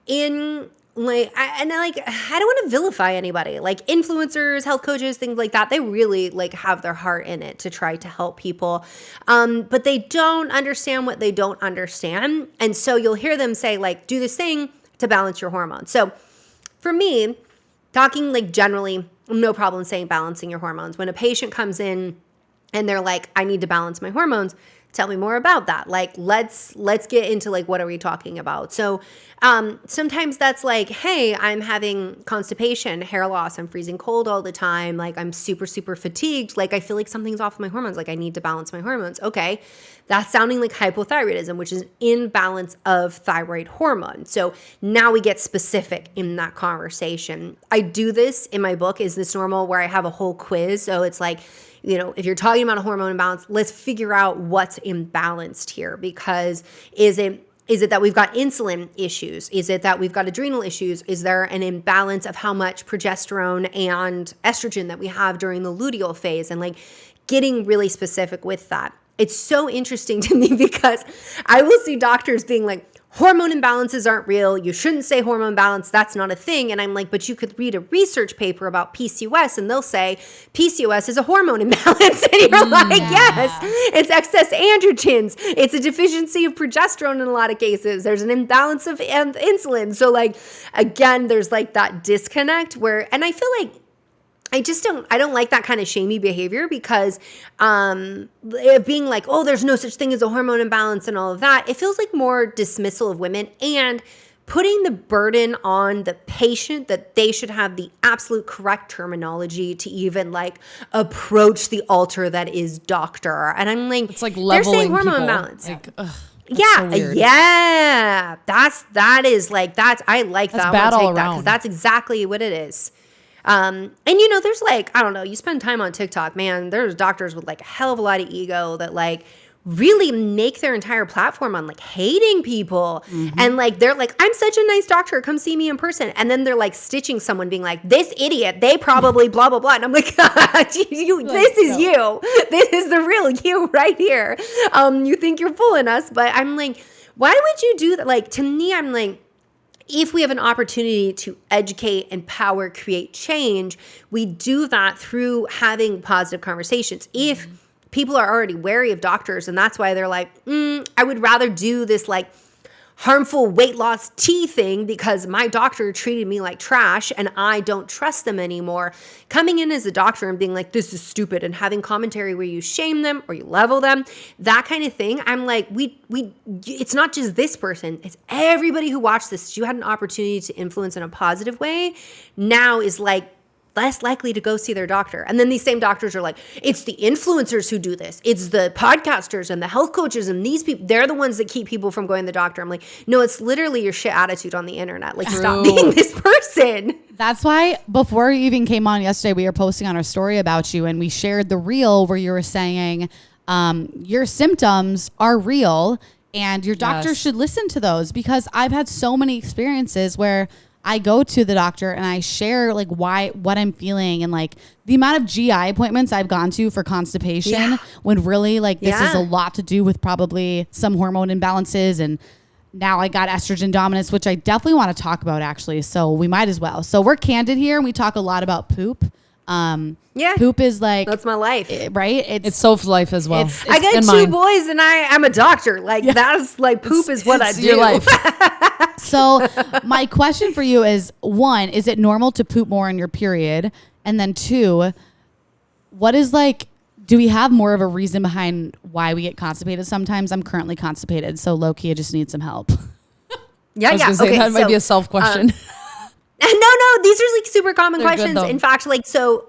in like, I don't want to vilify anybody, like influencers, health coaches, things like that. They really like have their heart in it to try to help people. But they don't understand what they don't understand. And so you'll hear them say like, do this thing to balance your hormones. So for me, talking like generally, no problem saying balancing your hormones. When a patient comes in and they're like, I need to balance my hormones, tell me more about that. Like, let's get into like, what are we talking about? So sometimes that's like, hey, I'm having constipation, hair loss, I'm freezing cold all the time. Like I'm super, super fatigued. Like I feel like something's off with my hormones. Like I need to balance my hormones. Okay. That's sounding like hypothyroidism, which is an imbalance of thyroid hormone. So now we get specific in that conversation. I do this in my book, Is This Normal?, where I have a whole quiz. So it's like, if you're talking about a hormone imbalance, let's figure out what's imbalanced here, because is it that we've got insulin issues? Is it that we've got adrenal issues? Is there an imbalance of how much progesterone and estrogen that we have during the luteal phase? And like getting really specific with that. It's so interesting to me because I will see doctors being like, hormone imbalances aren't real. You shouldn't say hormone imbalance. That's not a thing. And I'm like, but you could read a research paper about PCOS and they'll say PCOS is a hormone imbalance. And you're like, yes, it's excess androgens. It's a deficiency of progesterone in a lot of cases. There's an imbalance of insulin. So like, again, there's like that disconnect where, and I feel like I don't like that kind of shamey behavior because it being like, oh, there's no such thing as a hormone imbalance and all of that. It feels like more dismissal of women and putting the burden on the patient that they should have the absolute correct terminology to even like approach the altar that is doctor. And I'm like, it's like leveling they're saying hormone people. imbalance. Like, Yeah, yeah. I like that's that. We'll take that because that's exactly what it is. And there's like, I don't know, you spend time on TikTok, man, there's doctors with like a hell of a lot of ego that like really make their entire platform on like hating people. And like, they're like, I'm such a nice doctor, come see me in person. And then they're like stitching someone being like, this idiot, they probably blah, blah, blah. And I'm like, this is you. This is the real you right here. You think you're fooling us, but I'm like, why would you do that? Like, to me, I'm like, if we have an opportunity to educate, empower, create change, we do that through having positive conversations. If people are already wary of doctors and that's why they're like, I would rather do this like harmful weight loss tea thing because my doctor treated me like trash and I don't trust them anymore. Coming in as a doctor and being like, this is stupid, and having commentary where you shame them or you level them, that kind of thing. I'm like, it's not just this person, it's everybody who watched this. You had an opportunity to influence in a positive way. Now is like less likely to go see their doctor. And then these same doctors are like, it's the influencers who do this. It's the podcasters and the health coaches and these people. They're the ones that keep people from going to the doctor. I'm like, no, it's literally your shit attitude on the internet. Like, stop being this person. That's why before you even came on yesterday, we were posting on our story about you and we shared the reel where you were saying your symptoms are real and your doctor should listen to those, because I've had so many experiences where I go to the doctor and I share like what I'm feeling and like the amount of GI appointments I've gone to for constipation when really like this is a lot to do with probably some hormone imbalances. And now I got estrogen dominance, which I definitely want to talk about actually. So we might as well. So we're Candid here and we talk a lot about poop. Poop is like, that's my life, right? It's Soph's life as well. I got two boys and I'm a doctor. Like that's like poop is what I do. Your life. So my question for you is, one, is it normal to poop more on your period? And then two, what is like, do we have more of a reason behind why we get constipated sometimes? I'm currently constipated, so low-key I just need some help. I was gonna say, that might be a self question. No, these are like super common questions. Good, in fact, like, so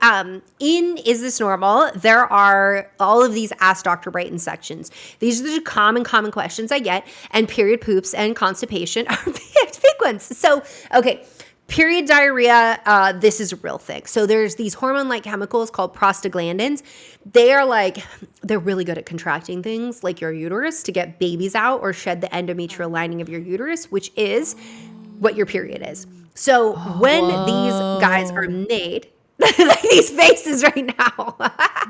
in Is This Normal, there are all of these Ask Dr. Brighten sections. These are the common questions I get, and period poops and constipation are big ones. So, okay, period diarrhea, this is a real thing. So there's these hormone-like chemicals called prostaglandins. They're really good at contracting things like your uterus to get babies out or shed the endometrial lining of your uterus, which is what your period is. So when these guys are made, like these faces right now.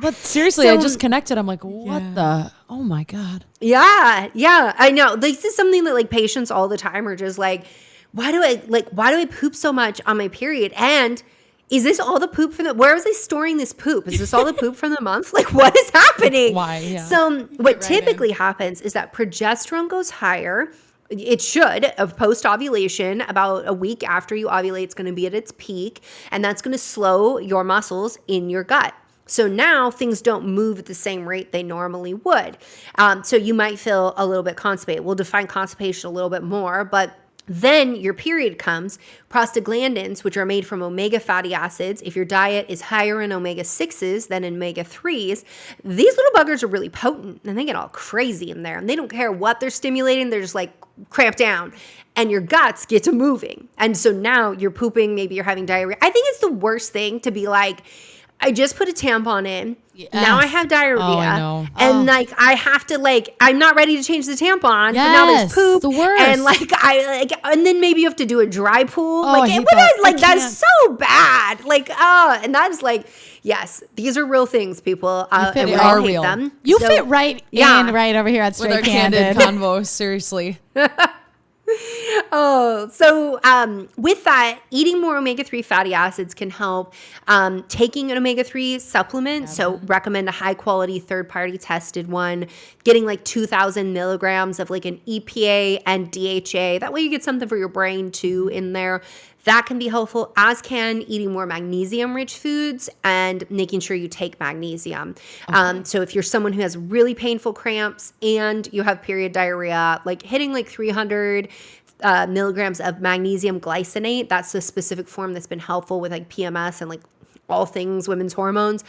But seriously, I just connected. I'm like, what the? Oh my God. Yeah, I know. This is something that like patients all the time are just like, why do I poop so much on my period? And is this all the poop from where was I storing this poop? Is this all the poop from the month? Like, what is happening? Why? Yeah. So what typically happens is that progesterone goes higher. It should, of post-ovulation, about a week after you ovulate, it's going to be at its peak, and that's going to slow your muscles in your gut. So now things don't move at the same rate they normally would. So you might feel a little bit constipated. We'll define constipation a little bit more, but then your period comes. Prostaglandins, which are made from omega fatty acids, if your diet is higher in omega-6s than in omega-3s, these little buggers are really potent and they get all crazy in there. And they don't care what they're stimulating. They're just like cramp down and your guts get to moving. And so now you're pooping, maybe you're having diarrhea. I think it's the worst thing to be like, I just put a tampon in. Now I have diarrhea. Oh, I know. And like I have to like I'm not ready to change the tampon. But now there's poop. The worst. And like and then maybe you have to do a dry pool. I Like hate what that. is like I that's so bad. Like and that is like yes, these are real things, people. And we They all are hate real. them. You So- fit right Yeah. in right over here at With Straight our Candid Candid. convo, seriously. Oh, so with that, eating more omega-3 fatty acids can help. Taking an omega-3 supplement, so recommend a high-quality third-party tested one. Getting like 2,000 milligrams of like an EPA and DHA. That way you get something for your brain too in there. That can be helpful, as can eating more magnesium-rich foods and making sure you take magnesium. So if you're someone who has really painful cramps and you have period diarrhea, like hitting like 300 milligrams of magnesium glycinate, that's the specific form that's been helpful with like PMS and like all things women's hormones.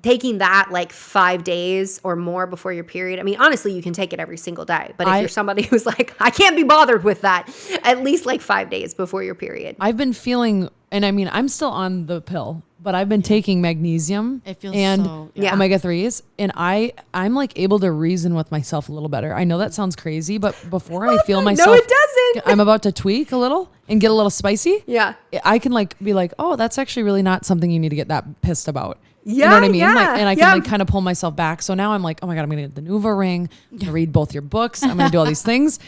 Taking that like 5 days or more before your period. I mean, honestly, you can take it every single day. But if you're somebody who's like, I can't be bothered with that, at least like 5 days before your period. I've been feeling, and I mean, I'm still on the pill, but I've been taking magnesium It feels and so- Yeah. omega-3s, and I'm like able to reason with myself a little better. I know that sounds crazy, but before I feel myself, No, it doesn't. I'm about to tweak a little and get a little spicy. Yeah. I can like be like, oh, that's actually really not something you need to get that pissed about. You Yeah, know what I mean? yeah, Like, and I can yeah. like kind of pull myself back. So now I'm like, oh my God, I'm going to get the Nuva ring. I'm going to read both your books. I'm going to do all these things.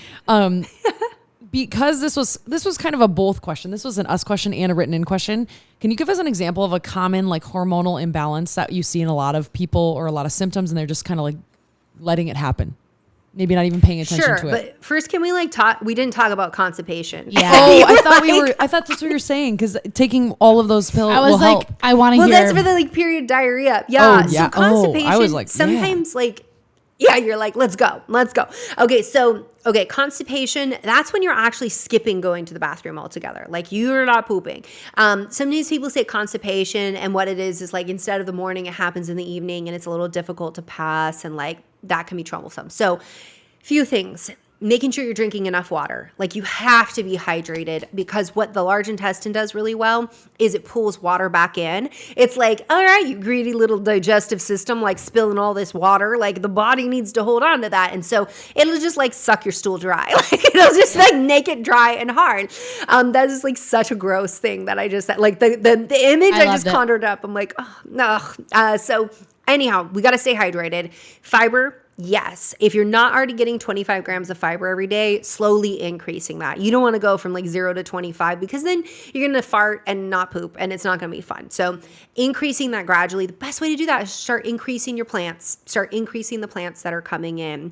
Because this was kind of a both question. This was an us question and a written in question. Can you give us an example of a common like hormonal imbalance that you see in a lot of people or a lot of symptoms and they're just kind of like letting it happen? Maybe not even paying attention Sure, to it. but first, can we like talk? We didn't talk about constipation. Yeah. Oh, I thought I thought that's what you were saying because taking all of those pills I was will like, help. I want to Well, hear. that's for the like period diarrhea. Yeah. Oh, yeah. So constipation. I was like, sometimes like, yeah, you're like, let's go. Okay. So, constipation, that's when you're actually skipping going to the bathroom altogether. Like you're not pooping. Sometimes people say constipation and what it is like instead of the morning, it happens in the evening and it's a little difficult to pass and like that can be troublesome. So few things. Making sure you're drinking enough water. Like you have to be hydrated because what the large intestine does really well is it pulls water back in. It's like, all right, you greedy little digestive system, like spilling all this water. Like the body needs to hold on to that. And so it'll just like suck your stool dry. Like it'll just like make it dry and hard. That is like such a gross thing that I just said. Like the image I just conjured up. I'm like, oh, no. So anyhow, we got to stay hydrated. Fiber. Yes. If you're not already getting 25 grams of fiber every day, slowly increasing that. You don't want to go from like 0 to 25 because then you're going to fart and not poop and it's not going to be fun. So increasing that gradually, the best way to do that is start increasing your plants, start increasing the plants that are coming in.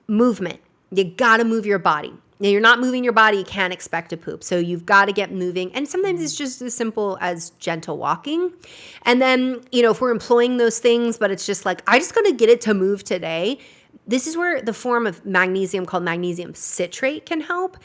Movement. You got to move your body. Now, you're not moving your body, you can't expect to poop. So you've got to get moving. And sometimes it's just as simple as gentle walking. And then, if we're employing those things, but it's just like, I just got to get it to move today. This is where the form of magnesium called magnesium citrate can help.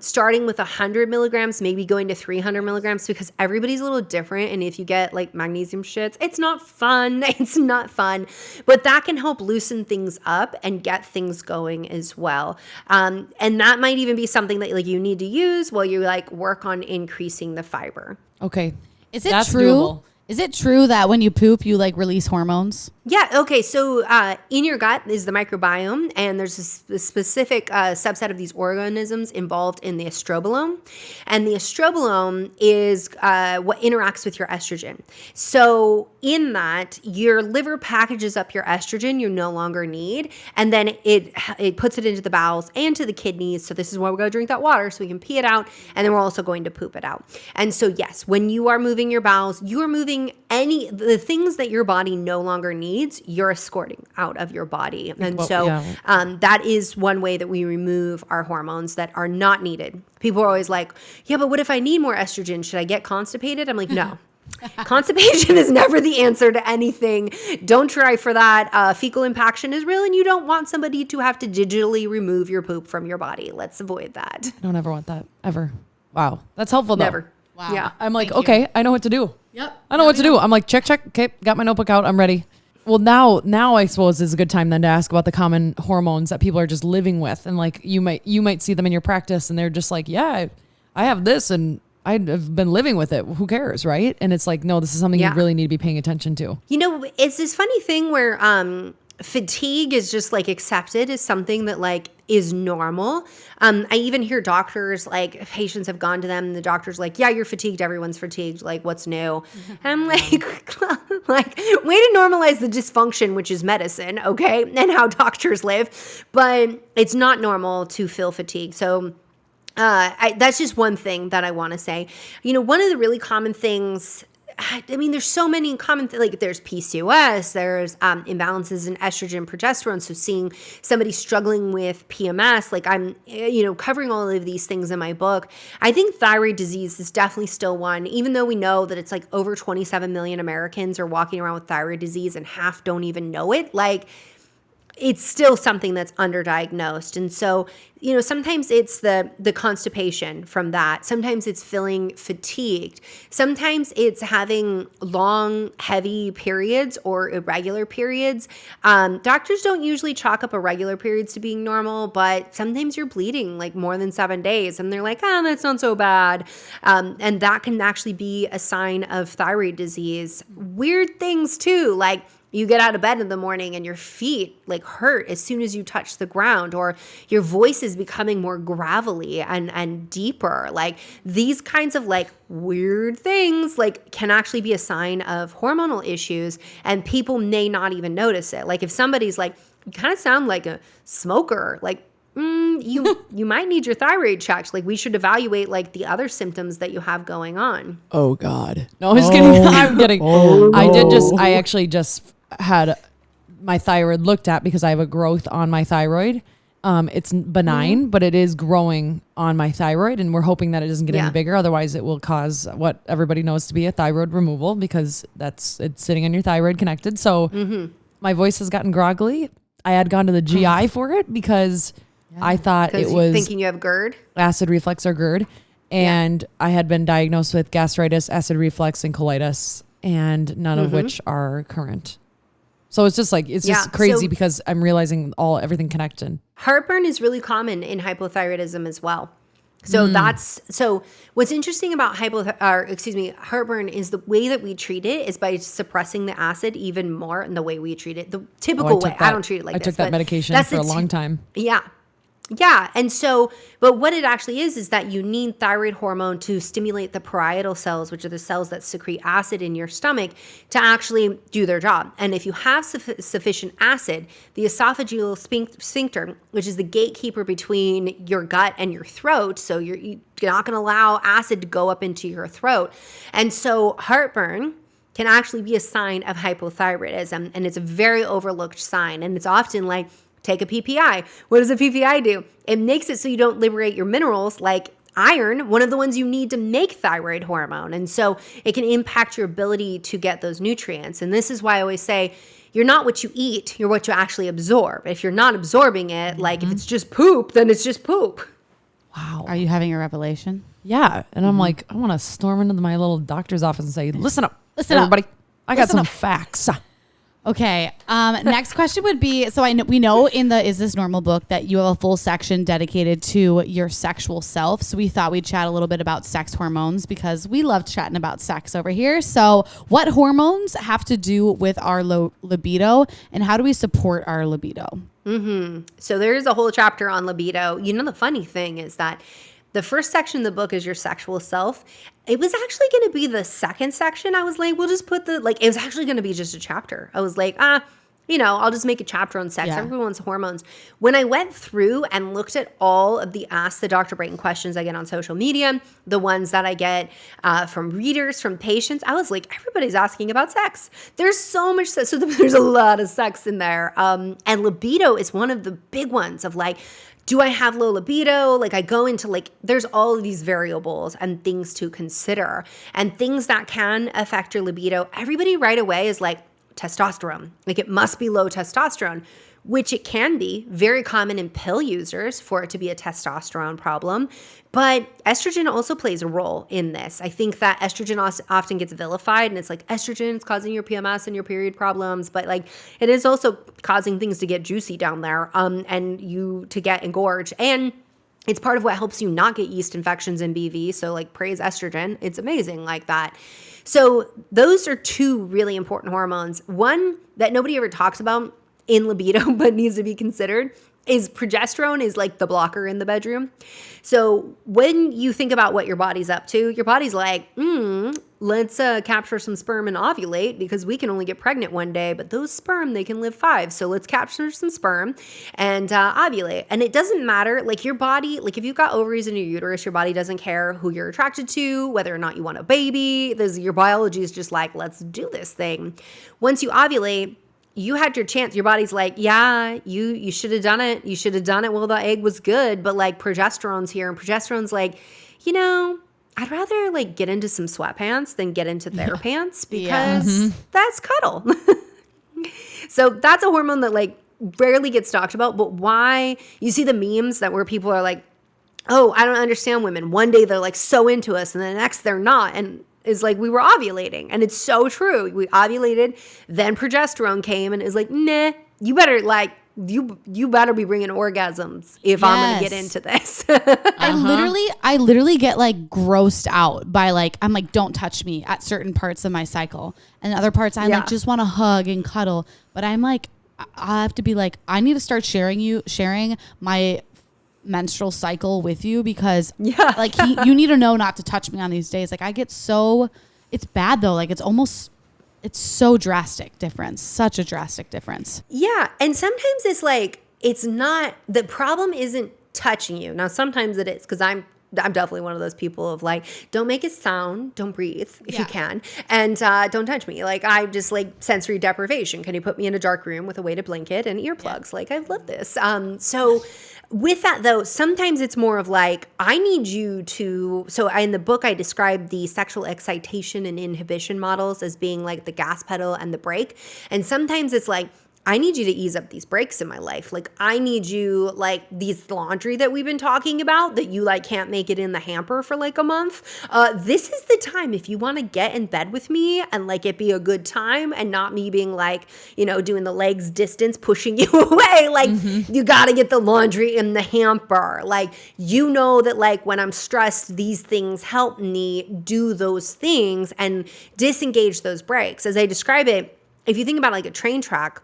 Starting with 100 milligrams, maybe going to 300 milligrams because everybody's a little different. And if you get like magnesium shits, it's not fun. It's not fun. But that can help loosen things up and get things going as well. And that might even be something that like you need to use while you like work on increasing the fiber. Okay. Is it That's true? doable. Is it true that when you poop, you like release hormones? Yeah. Okay. So in your gut is the microbiome, and there's a specific subset of these organisms involved in the estrobolome. And the estrobolome is what interacts with your estrogen. So in that, your liver packages up your estrogen you no longer need, and then it puts it into the bowels and to the kidneys. So this is why we're going to drink that water so we can pee it out, and then we're also going to poop it out. And so yes, when you are moving your bowels, you are moving the things that your body no longer needs, you're escorting out of your body. And that is one way that we remove our hormones that are not needed. People are always like, yeah, but what if I need more estrogen? Should I get constipated? I'm like, no. Constipation is never the answer to anything. Don't try for that. Fecal impaction is real, and you don't want somebody to have to digitally remove your poop from your body. Let's avoid that. I don't ever want that ever. Wow. That's helpful though. Never. Wow. Yeah. I'm like, okay, I know what to do. Yep. I know what to do. I'm like, check. Okay, got my notebook out. I'm ready. Well, now I suppose is a good time then to ask about the common hormones that people are just living with, and like you might see them in your practice, and they're just like, yeah, I have this, and I've been living with it. Who cares, right? And it's like, no, this is something you really need to be paying attention to. You know, it's this funny thing where fatigue is just like accepted as something that like is normal. I even hear doctors, like patients have gone to them and the doctor's like, yeah, you're fatigued. Everyone's fatigued. Like, what's new? And I'm like, like, way to normalize the dysfunction, which is medicine, okay? And how doctors live. But it's not normal to feel fatigued. So that's just one thing that I want to say. You know, one of the really common things, I mean, there's so many common like there's PCOS, there's imbalances in estrogen, progesterone. So seeing somebody struggling with PMS, like I'm, covering all of these things in my book. I think thyroid disease is definitely still one, even though we know that it's like over 27 million Americans are walking around with thyroid disease and half don't even know it. Like, it's still something that's underdiagnosed. And so, sometimes it's the constipation from that. Sometimes it's feeling fatigued. Sometimes it's having long, heavy periods or irregular periods. Doctors don't usually chalk up irregular periods to being normal, but sometimes you're bleeding like more than 7 days and they're like, that's not so bad. And that can actually be a sign of thyroid disease. Weird things too, like you get out of bed in the morning and your feet like hurt as soon as you touch the ground, or your voice is becoming more gravelly and deeper. Like these kinds of like weird things like can actually be a sign of hormonal issues, and people may not even notice it. Like if somebody's like, you kind of sound like a smoker, like you might need your thyroid checked. Like we should evaluate like the other symptoms that you have going on. Oh God. No, I'm just kidding. I'm kidding. Oh, no. I actually just had my thyroid looked at because I have a growth on my thyroid. It's benign, but it is growing on my thyroid, and we're hoping that it doesn't get any bigger. Otherwise it will cause what everybody knows to be a thyroid removal, because it's sitting on your thyroid connected. So my voice has gotten groggly. I had gone to the GI for it because I thought it was thinking you have GERD, acid reflux or GERD. And I had been diagnosed with gastritis, acid reflux, and colitis, and none of which are current. So it's just like, it's just crazy because I'm realizing everything connected. Heartburn is really common in hypothyroidism as well. So so what's interesting about heartburn is the way that we treat it is by suppressing the acid even more in the way we treat it. The typical way. I don't treat it like this. I took that medication for a long time. Yeah. Yeah. And so, but what it actually is that you need thyroid hormone to stimulate the parietal cells, which are the cells that secrete acid in your stomach, to actually do their job. And if you have sufficient acid, the esophageal sphincter, which is the gatekeeper between your gut and your throat, so you're not going to allow acid to go up into your throat. And so heartburn can actually be a sign of hypothyroidism, and it's a very overlooked sign. And it's often like, take a PPI. What does a PPI do? It makes it so you don't liberate your minerals like iron, one of the ones you need to make thyroid hormone. And so it can impact your ability to get those nutrients. And this is why I always say, you're not what you eat, you're what you actually absorb. If you're not absorbing it, like if it's just poop, then it's just poop. Wow. Are you having a revelation? Yeah. And I'm like, I want to storm into my little doctor's office and say, listen up, everybody. I got some facts. Okay. Next question would be, so we know in the Is This Normal book that you have a full section dedicated to your sexual self. So we thought we'd chat a little bit about sex hormones because we love chatting about sex over here. So what hormones have to do with our libido, and how do we support our libido? So there's a whole chapter on libido. The funny thing is that the first section of the book is your sexual self. It was actually going to be the second section. I was like, we'll just put it was actually going to be just a chapter. I was like, I'll just make a chapter on sex. Everyone's hormones. When I went through and looked at all of the Ask the Dr. Brighten questions I get on social media, the ones that I get from readers, from patients, I was like, everybody's asking about sex. There's so much sex. So there's a lot of sex in there. And libido is one of the big ones of like, do I have low libido? Like I go into there's all of these variables and things to consider and things that can affect your libido. Everybody right away is like testosterone. Like it must be low testosterone, which it can be. Very common in pill users for it to be a testosterone problem. But estrogen also plays a role in this. I think that estrogen often gets vilified and it's like estrogen is causing your PMS and your period problems, but it is also causing things to get juicy down there and you to get engorged. And It's part of what helps you not get yeast infections and BV. So like praise estrogen. It's amazing like that. So those are two really important hormones. One that nobody ever talks about in libido but needs to be considered is progesterone is like the blocker in the bedroom. So when you think about what your body's up to, your body's like, let's capture some sperm and ovulate because we can only get pregnant one day, but those sperm, they can live 5. So let's capture some sperm and ovulate. And it doesn't matter, like your body, like if you've got ovaries in your uterus, your body doesn't care who you're attracted to, whether or not you want a baby. Your biology is just like, let's do this thing. Once you ovulate, you had your chance. Your body's like, yeah, you should have done it. You should have done it while the egg was good. But like progesterone's here, and progesterone's like, I'd rather like get into some sweatpants than get into their pants because that's cuddle. So that's a hormone that like rarely gets talked about. But why you see the memes that where people are like, oh, I don't understand women. One day they're like so into us and the next they're not. And is like we were ovulating. And it's so true. We ovulated, then progesterone came and is like, nah, you better like, you better be bringing orgasms if I'm going to get into this. I literally get like grossed out by like, I'm like, don't touch me at certain parts of my cycle. And other parts I like just want to hug and cuddle. But I'm like, I have to be like, I need to start sharing my menstrual cycle with you because like you need to know not to touch me on these days. Like I get so, it's bad though. Like it's so drastic difference, such a drastic difference. Yeah. And sometimes it's like, it's not, the problem isn't touching you. Now, sometimes it is because I'm definitely one of those people of like, don't make a sound, don't breathe if you can, and don't touch me. Like I just like sensory deprivation. Can you put me in a dark room with a weighted blanket and earplugs? Like I love this. So with that though, sometimes it's more of like, I need you to, in the book I described the sexual excitation and inhibition models as being like the gas pedal and the brake. And sometimes it's like, I need you to ease up these breaks in my life. Like I need you, like these laundry that we've been talking about that you like can't make it in the hamper for like a month. This is the time if you want to get in bed with me and like it be a good time and not me being like, doing the legs distance, pushing you away. Like you got to get the laundry in the hamper. Like, that like when I'm stressed, these things help me do those things and disengage those breaks. As I describe it, if you think about like a train track,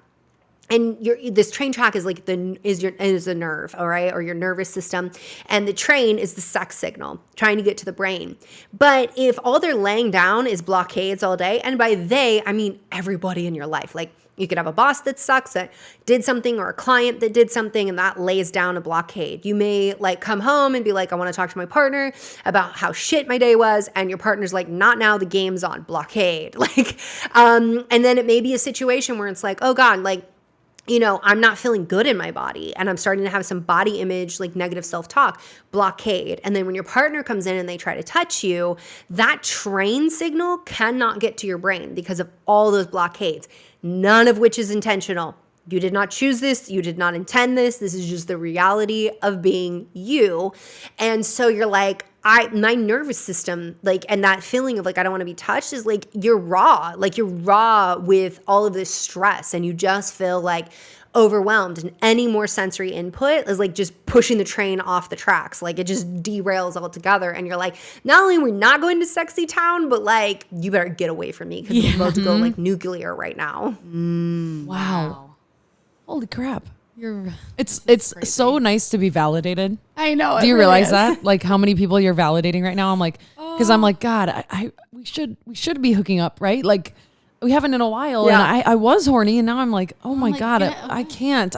and this train track is like is a nerve, all right, or your nervous system, and the train is the sex signal trying to get to the brain. But if all they're laying down is blockades all day, and by they I mean everybody in your life, like you could have a boss that sucks that did something, or a client that did something, and that lays down a blockade. You may like come home and be like, I want to talk to my partner about how shit my day was, and your partner's like, not now, the game's on, blockade. Like, and then it may be a situation where it's like, oh God, like, I'm not feeling good in my body and I'm starting to have some body image, like negative self-talk, blockade. And then when your partner comes in and they try to touch you, that train signal cannot get to your brain because of all those blockades, none of which is intentional. You did not choose this. You did not intend this. This is just the reality of being you. And so you're like, my nervous system, like, and that feeling of like, I don't want to be touched is like, you're raw with all of this stress and you just feel like overwhelmed, and any more sensory input is like just pushing the train off the tracks. Like it just derails altogether. And you're like, not only are we not going to sexy town, but like, you better get away from me because we're about to go like nuclear right now. Wow. Holy crap. It's so nice to be validated. I know. Do you realize that? Like how many people you're validating right now? I'm like, because I'm like, God, we should be hooking up, right? Like we haven't in a while, and I was horny, and now I'm like, oh my God, I can't.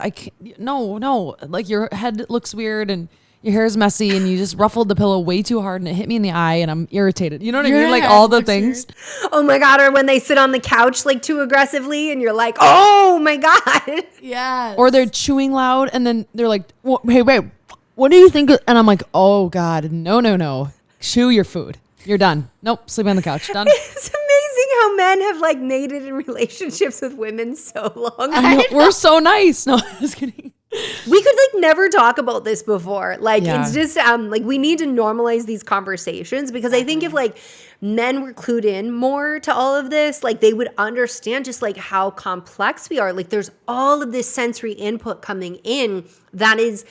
No. Like your head looks weird, and your hair is messy, and you just ruffled the pillow way too hard, and it hit me in the eye, and I'm irritated. You know what I mean? Like all the things. Weird. Oh my God. Or when they sit on the couch like too aggressively and you're like, oh my God. Yeah. Or they're chewing loud and then they're like, hey, wait, what do you think? And I'm like, oh God, no. Chew your food. You're done. Nope. Sleep on the couch. Done. It's amazing how men have like mated in relationships with women so long. I know. We're so nice. No, I was kidding. We could like never talk about this before. Like it's just like we need to normalize these conversations because I think if like men were clued in more to all of this, like they would understand just like how complex we are. Like there's all of this sensory input coming in that is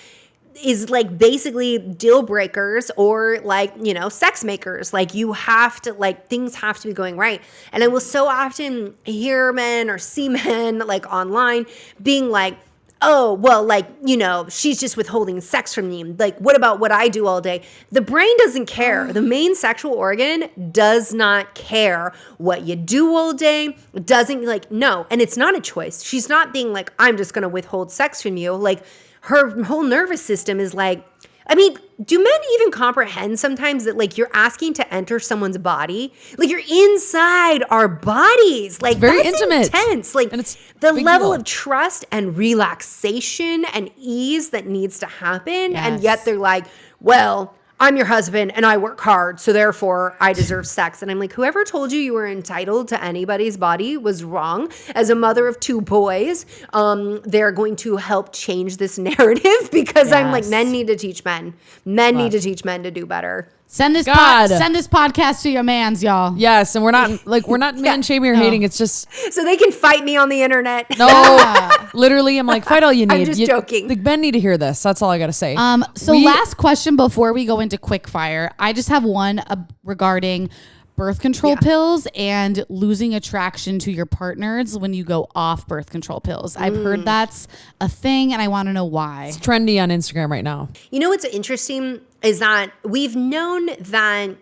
is like basically deal breakers or like, you know, sex makers. Like you have to, like, things have to be going right. And I will so often hear men or see men like online being like, oh, well, like, you know, she's just withholding sex from me. Like, what about what I do all day? The brain doesn't care. The main sexual organ does not care what you do all day. Doesn't, like, no. And it's not a choice. She's not being like, I'm just going to withhold sex from you. Like, her whole nervous system is like, I mean, do men even comprehend sometimes that, like, you're asking to enter someone's body? Like, you're inside our bodies. Like, very that's intimate. intense. Like, and it's the level deal. of trust and relaxation and ease that needs to happen. Yes. And yet they're like, well, I'm your husband and I work hard, so therefore I deserve sex. And I'm like, whoever told you you were entitled to anybody's body was wrong. As a mother of 2 boys, they're going to help change this narrative because I'm like, Yes. men need to teach men. Men need to teach men to do better. Send this God. send this podcast to your mans, y'all. Yes, and we're not man shaming or hating. It's just So they can fight me on the internet. no. Literally, I'm like, fight all you need. I'm just joking. The men need to hear this. That's all I gotta say. So last question before we go into quick fire. I just have one regarding birth control pills and losing attraction to your partners when you go off birth control pills. I've heard that's a thing and I want to know why. It's trendy on Instagram right now. You know what's interesting is that we've known that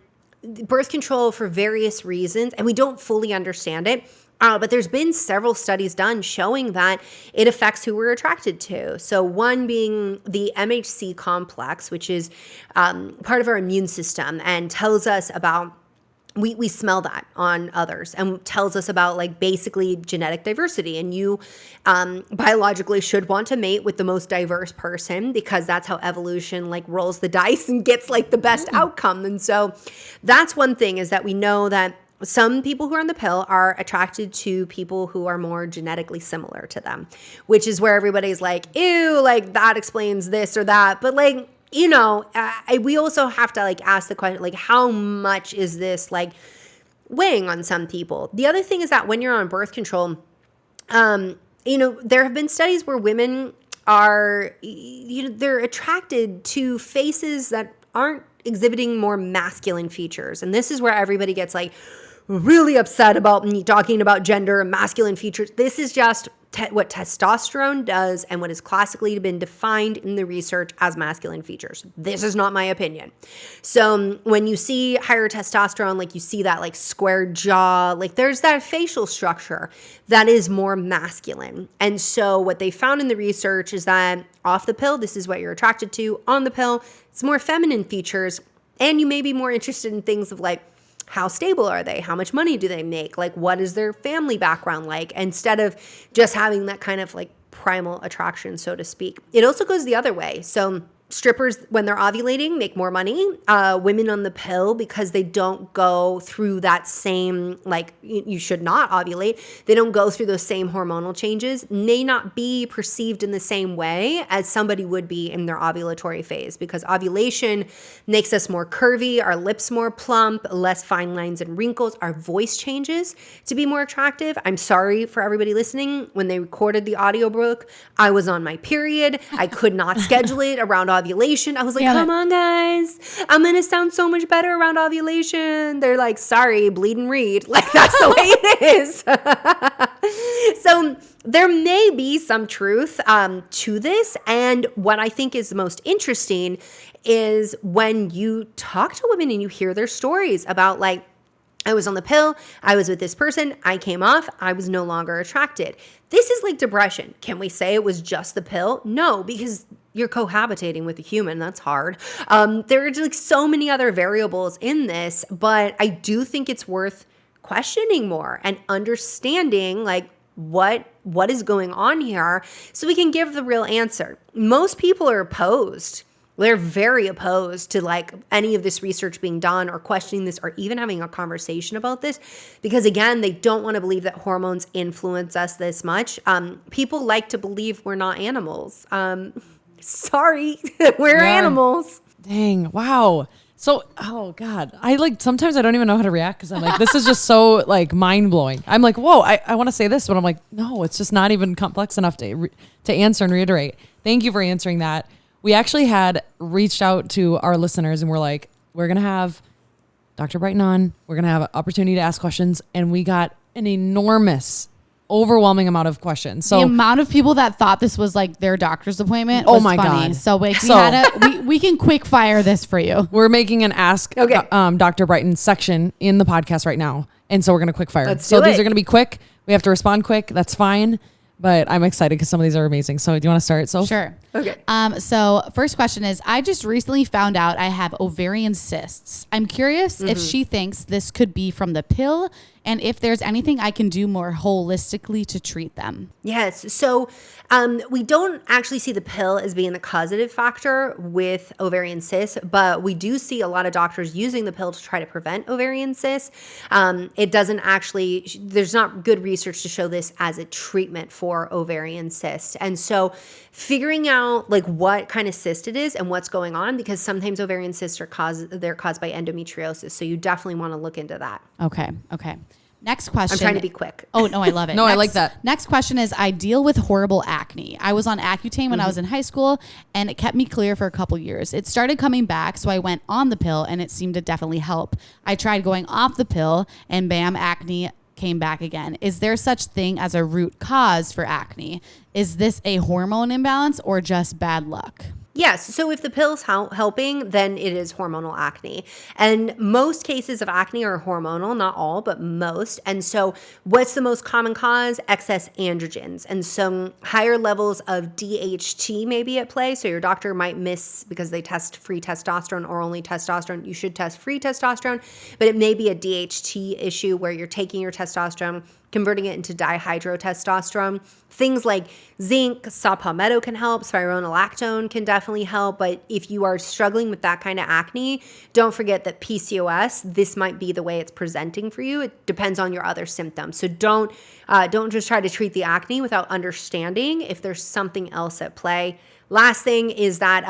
birth control for various reasons, and we don't fully understand it, but there's been several studies done showing that it affects who we're attracted to. So one being the MHC complex, which is part of our immune system and tells us about we smell that on others and tells us about like basically genetic diversity. And you biologically should want to mate with the most diverse person because that's how evolution like rolls the dice and gets like the best outcome. And so that's one thing, is that we know that some people who are on the pill are attracted to people who are more genetically similar to them, which is where everybody's like, ew, like that explains this or that. But like, you know, we also have to like ask the question, like, how much is this like weighing on some people? The other thing is that when you're on birth control, you know, there have been studies where women are, you know, they're attracted to faces that aren't exhibiting more masculine features. And this is where everybody gets like really upset about me talking about gender and masculine features. This is just what testosterone does and what has classically been defined in the research as masculine features. This is not my opinion. So when you see higher testosterone, like you see that like square jaw, like there's that facial structure that is more masculine. And so what they found in the research is that off the pill, this is what you're attracted to. On the pill, it's more feminine features. And you may be more interested in things of like, how stable are they? How much money do they make? Like, what is their family background like? Instead of just having that kind of like primal attraction, so to speak. It also goes the other way. So strippers, when they're ovulating, make more money. Women on the pill, because they don't go through that same, like, you should not ovulate. They don't go through those same hormonal changes, may not be perceived in the same way as somebody would be in their ovulatory phase, because ovulation makes us more curvy, our lips more plump, less fine lines and wrinkles, our voice changes to be more attractive. I'm sorry for everybody listening. When they recorded the audiobook, I was on my period. I could not schedule it around ovulation. I was like, come on, guys. I'm going to sound so much better around ovulation. They're like, sorry, bleed and read. Like, that's the way it is. So there may be some truth to this. And what I think is the most interesting is when you talk to women and you hear their stories about like, I was on the pill, I was with this person, I came off, I was no longer attracted. This is like depression. Can we say it was just the pill? No, because you're cohabitating with a human. That's hard. There are like so many other variables in this, but I do think it's worth questioning more and understanding like what is going on here so we can give the real answer. Most people are opposed. They're very opposed to like any of this research being done or questioning this or even having a conversation about this because, again, they don't want to believe that hormones influence us this much. People like to believe we're not animals. Sorry, we're animals. Dang. Wow. So, oh God, sometimes I don't even know how to react because I'm like, this is just so like mind blowing. I'm like, whoa, I want to say this, but I'm like, no, it's just not even complex enough to answer and reiterate. Thank you for answering that. We actually had reached out to our listeners and we're like, we're going to have Dr. Brighten on. We're going to have an opportunity to ask questions. And we got an enormous, overwhelming amount of questions. So the amount of people that thought this was like their doctor's appointment Oh was my funny. God. So like So- we can quick fire this for you. we're making an Ask Okay. Dr. Brighten section in the podcast right now. And so we're going to quick fire. Let's So do these it. are going to be quick. We have to respond quick. That's fine. But I'm excited because some of these are amazing. So do you want to start? So Sure. Okay. So first question is, I just recently found out I have ovarian cysts. I'm curious if she thinks this could be from the pill and if there's anything I can do more holistically to treat them. Yes. So we don't actually see the pill as being the causative factor with ovarian cysts, but we do see a lot of doctors using the pill to try to prevent ovarian cysts. It doesn't actually, there's not good research to show this as a treatment for ovarian cysts. And so figuring out like what kind of cyst it is and what's going on, because sometimes ovarian cysts are caused by endometriosis. So you definitely want to look into that. Okay. Next question. I'm trying to be quick. Oh, no, I love it. No, I like that. Next question is, I deal with horrible acne. I was on Accutane when I was in high school, and it kept me clear for a couple years. It started coming back, so I went on the pill, and it seemed to definitely help. I tried going off the pill, and bam, acne came back again. Is there such thing as a root cause for acne? Is this a hormone imbalance or just bad luck? Yes. So if the pill's helping, then it is hormonal acne. And most cases of acne are hormonal, not all, but most. And so what's the most common cause? Excess androgens. And some higher levels of DHT may be at play. So your doctor might miss because they test free testosterone or only testosterone. You should test free testosterone, but it may be a DHT issue where you're taking your testosterone, converting it into dihydrotestosterone. Things like zinc, saw palmetto can help, spironolactone can definitely help. But if you are struggling with that kind of acne, don't forget that PCOS, this might be the way it's presenting for you. It depends on your other symptoms. So don't just try to treat the acne without understanding if there's something else at play. Last thing is that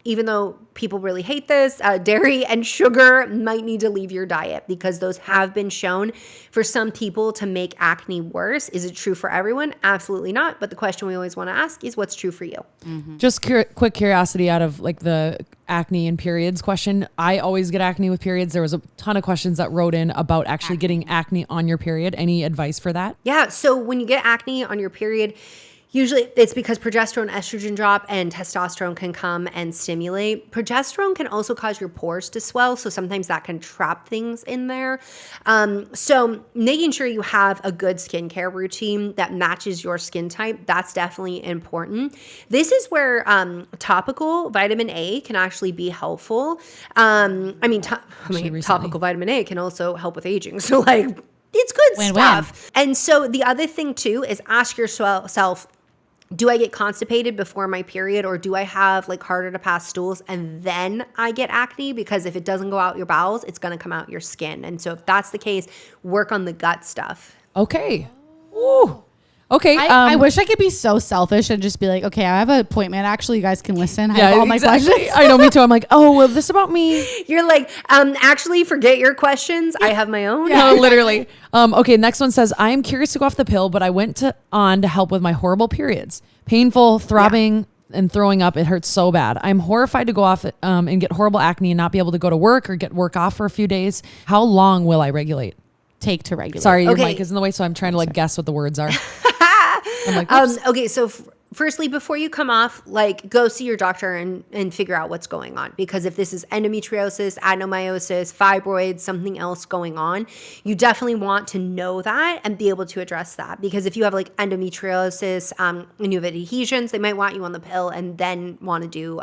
even though people really hate this, dairy and sugar might need to leave your diet because those have been shown for some people to make acne worse. Is it true for everyone? Absolutely not. But the question we always want to ask is what's true for you? just quick curiosity out of like the acne and periods question. I always get acne with periods. There was a ton of questions that wrote in about actually getting acne on your period. Any advice for that? Yeah. So when you get acne on your period, usually it's because progesterone, estrogen drop, and testosterone can come and stimulate. Progesterone can also cause your pores to swell, so sometimes that can trap things in there. So making sure you have a good skincare routine that matches your skin type, that's definitely important. This is where topical vitamin A can actually be helpful. Topical vitamin A can also help with aging. So like, it's good Win-win. stuff. And so the other thing too is ask yourself, do I get constipated before my period, or do I have like harder to pass stools and then I get acne? Because if it doesn't go out your bowels, it's going to come out your skin. And so if that's the case, work on the gut stuff. Okay. Ooh. Okay. I wish I could be so selfish and just be like, okay, I have an appointment. Actually, you guys can listen. I have all my questions. I know, me too. I'm like, oh, well, this about me. You're like, actually forget your questions. I have my own. No, literally. Okay, next one says, I am curious to go off the pill, but I went on to help with my horrible periods. Painful, throbbing, and throwing up. It hurts so bad. I'm horrified to go off and get horrible acne and not be able to go to work or get work off for a few days. How long will I regulate? Take to regulate. Sorry, your Okay. mic is in the way, so I'm trying to like guess what the words are. I'm like, Okay, so firstly, before you come off, like go see your doctor and figure out what's going on. Because if this is endometriosis, adenomyosis, fibroids, something else going on, you definitely want to know that and be able to address that. Because if you have like endometriosis and you have adhesions, they might want you on the pill and then want to do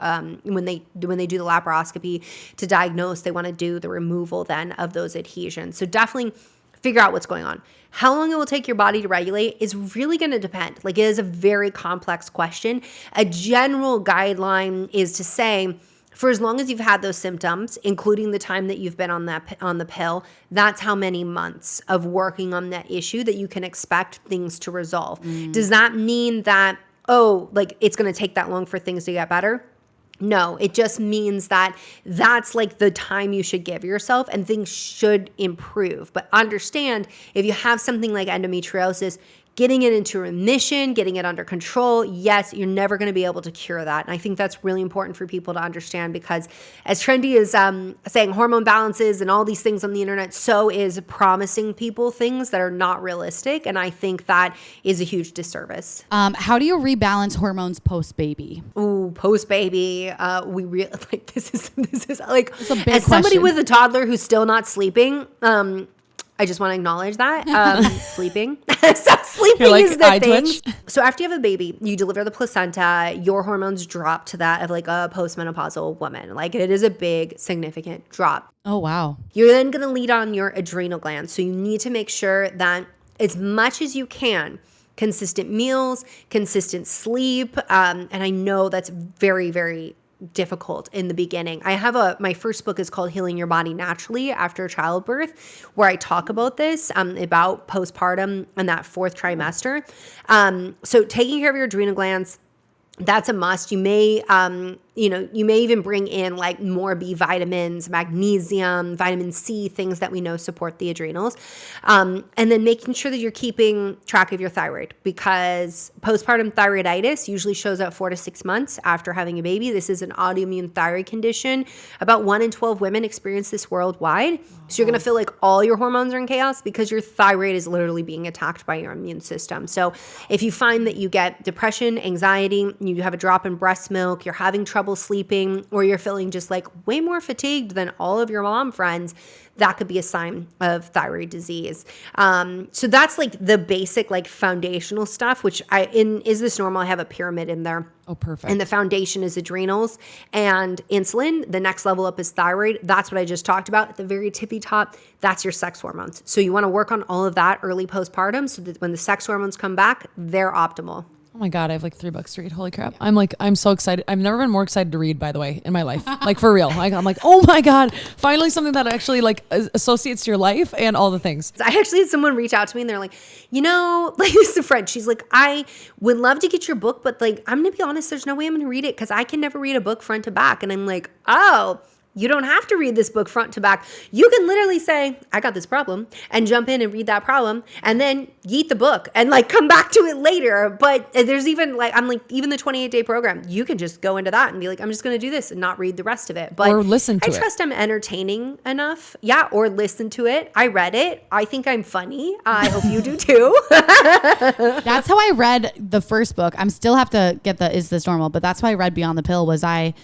when they do the laparoscopy to diagnose, they want to do the removal then of those adhesions. So definitely figure out what's going on. How long it will take your body to regulate is really going to depend. Like, it is a very complex question. A general guideline is to say, for as long as you've had those symptoms, including the time that you've been on the pill, that's how many months of working on that issue that you can expect things to resolve. Does that mean that, it's going to take that long for things to get better? No, it just means that that's like the time you should give yourself and things should improve. But understand, if you have something like endometriosis, getting it into remission, getting it under control. Yes, you're never going to be able to cure that. And I think that's really important for people to understand, because as trendy as saying hormone balances and all these things on the internet, so is promising people things that are not realistic. And I think that is a huge disservice. How do you rebalance hormones post-baby? Ooh, post-baby. We really like this is like, It's a big as somebody question. with a toddler who's still not sleeping, I just want to acknowledge that. Sleeping. So sleeping You're like, is the eye thing. twitch. So after you have a baby, you deliver the placenta, your hormones drop to that of like a postmenopausal woman. Like it is a big, significant drop. Oh, wow. You're then going to lead on your adrenal glands. So you need to make sure that as much as you can, consistent meals, consistent sleep. And I know that's very, very difficult in the beginning. I have my first book is called Healing Your Body Naturally After Childbirth, where I talk about this, about postpartum and that fourth trimester. So taking care of your adrenal glands, that's a must. You may, you may even bring in like more B vitamins, magnesium, vitamin C, things that we know support the adrenals. And then making sure that you're keeping track of your thyroid, because postpartum thyroiditis usually shows up 4 to 6 months after having a baby. This is an autoimmune thyroid condition. About 1 in 12 women experience this worldwide. So you're going to feel like all your hormones are in chaos because your thyroid is literally being attacked by your immune system. So if you find that you get depression, anxiety, you have a drop in breast milk, you're having trouble sleeping, or you're feeling just like way more fatigued than all of your mom friends, that could be a sign of thyroid disease. So that's like the basic, like foundational stuff, which in Is This Normal? I have a pyramid in there. Oh, perfect. And the foundation is adrenals and insulin. The next level up is thyroid. That's what I just talked about. At the very tippy top, that's your sex hormones. So you want to work on all of that early postpartum so that when the sex hormones come back, they're optimal. Oh my God, I have like 3 books to read. Holy crap. I'm so excited. I've never been more excited to read, by the way, in my life. Like for real. I'm like, oh my God, finally something that actually like associates to your life and all the things. I actually had someone reach out to me and they're like, like this is a friend. She's like, I would love to get your book, but like, I'm going to be honest, there's no way I'm going to read it because I can never read a book front to back. And I'm like, oh, you don't have to read this book front to back. You can literally say, I got this problem, and jump in and read that problem and then yeet the book and like come back to it later. But there's even like, I'm like, even the 28-day program, you can just go into that and be like, I'm just going to do this and not read the rest of it. But or listen to it. I trust I'm entertaining enough. Yeah. Or listen to it. I read it. I think I'm funny. I hope you do too. That's how I read the first book. I'm still have to get the Is This Normal? But that's why I read Beyond the Pill was I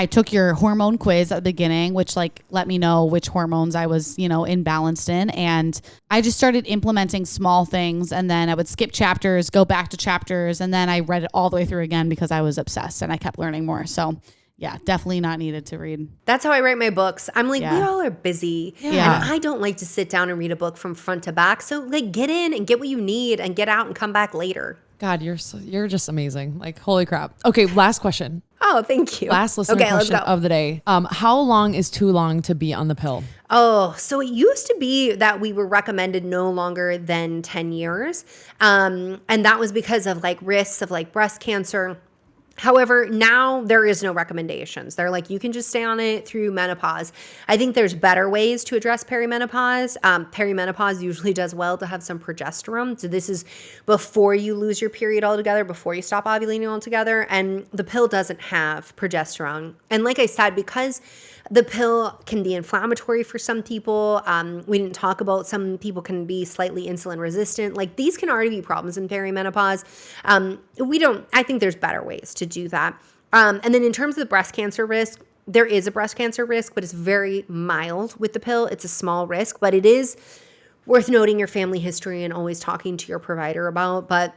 took your hormone quiz at the beginning, which like let me know which hormones I was, imbalanced in. And I just started implementing small things, and then I would skip chapters, go back to chapters. And then I read it all the way through again because I was obsessed and I kept learning more. So yeah, definitely not needed to read. That's how I write my books. I'm like, Yeah. we all are busy. Yeah. And I don't like to sit down and read a book from front to back. So like get in and get what you need and get out and come back later. God, you're just amazing. Like, holy crap. Okay, last question. Oh, thank you. Last listener question of the day. How long is too long to be on the pill? Oh, so it used to be that we were recommended no longer than 10 years. And that was because of like risks of like breast cancer. However, now there is no recommendations. They're like, you can just stay on it through menopause. I think there's better ways to address perimenopause. Perimenopause usually does well to have some progesterone. So this is before you lose your period altogether, before you stop ovulating altogether. And the pill doesn't have progesterone. And like I said, because the pill can be inflammatory for some people. We didn't talk about some people can be slightly insulin resistant. Like these can already be problems in perimenopause. I think there's better ways to do that. And then in terms of the breast cancer risk, there is a breast cancer risk, but it's very mild with the pill. It's a small risk, but it is worth noting your family history and always talking to your provider about. But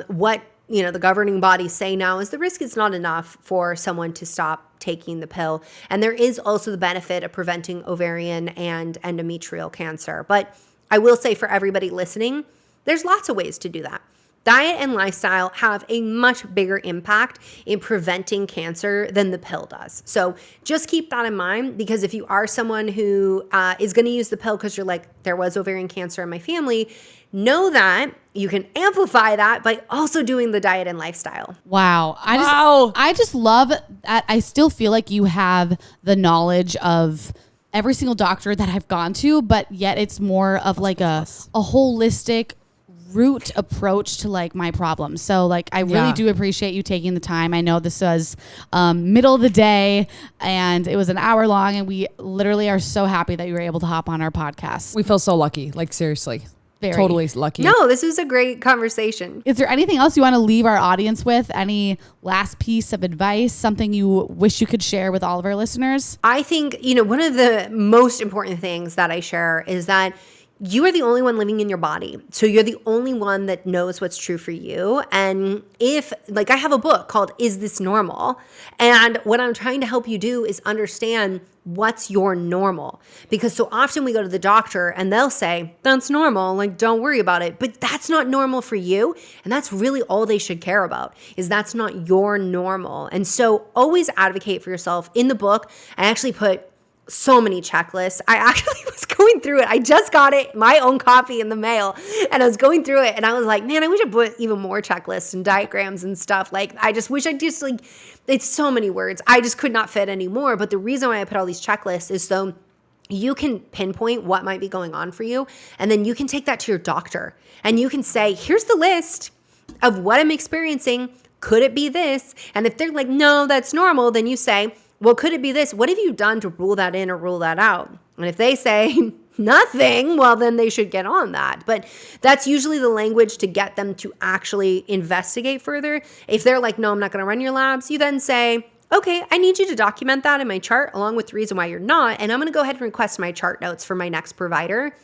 what the governing bodies say now is the risk is not enough for someone to stop taking the pill. And there is also the benefit of preventing ovarian and endometrial cancer. But I will say for everybody listening, there's lots of ways to do that. Diet and lifestyle have a much bigger impact in preventing cancer than the pill does. So just keep that in mind, because if you are someone who is going to use the pill because you're like, there was ovarian cancer in my family, know that you can amplify that by also doing the diet and lifestyle. Wow. I just love that. I still feel like you have the knowledge of every single doctor that I've gone to, but yet it's more of like a holistic, root approach to like my problems. So like I really do appreciate you taking the time. I know this was middle of the day and it was an hour long, and we literally are so happy that you were able to hop on our podcast. We feel so lucky. Like seriously. Very. Totally lucky. No, this was a great conversation. Is there anything else you want to leave our audience with? Any last piece of advice, something you wish you could share with all of our listeners? I think, one of the most important things that I share is that you are the only one living in your body. So you're the only one that knows what's true for you. And if, like, I have a book called Is This Normal? And what I'm trying to help you do is understand what's your normal. Because so often we go to the doctor and they'll say, that's normal, like, don't worry about it. But that's not normal for you. And that's really all they should care about, is that's not your normal. And so always advocate for yourself. In the book, I actually put so many checklists. I actually was going through it. I just got it, my own copy in the mail, and I was going through it and I was like, man, I wish I put even more checklists and diagrams and stuff. Like, I just wish I just like, it's so many words. I just could not fit anymore. But the reason why I put all these checklists is so you can pinpoint what might be going on for you. And then you can take that to your doctor and you can say, here's the list of what I'm experiencing. Could it be this? And if they're like, no, that's normal, then you say, well, could it be this? What have you done to rule that in or rule that out? And if they say nothing, well, then they should get on that. But that's usually the language to get them to actually investigate further. If they're like, no, I'm not going to run your labs, you then say, okay, I need you to document that in my chart along with the reason why you're not. And I'm going to go ahead and request my chart notes for my next provider.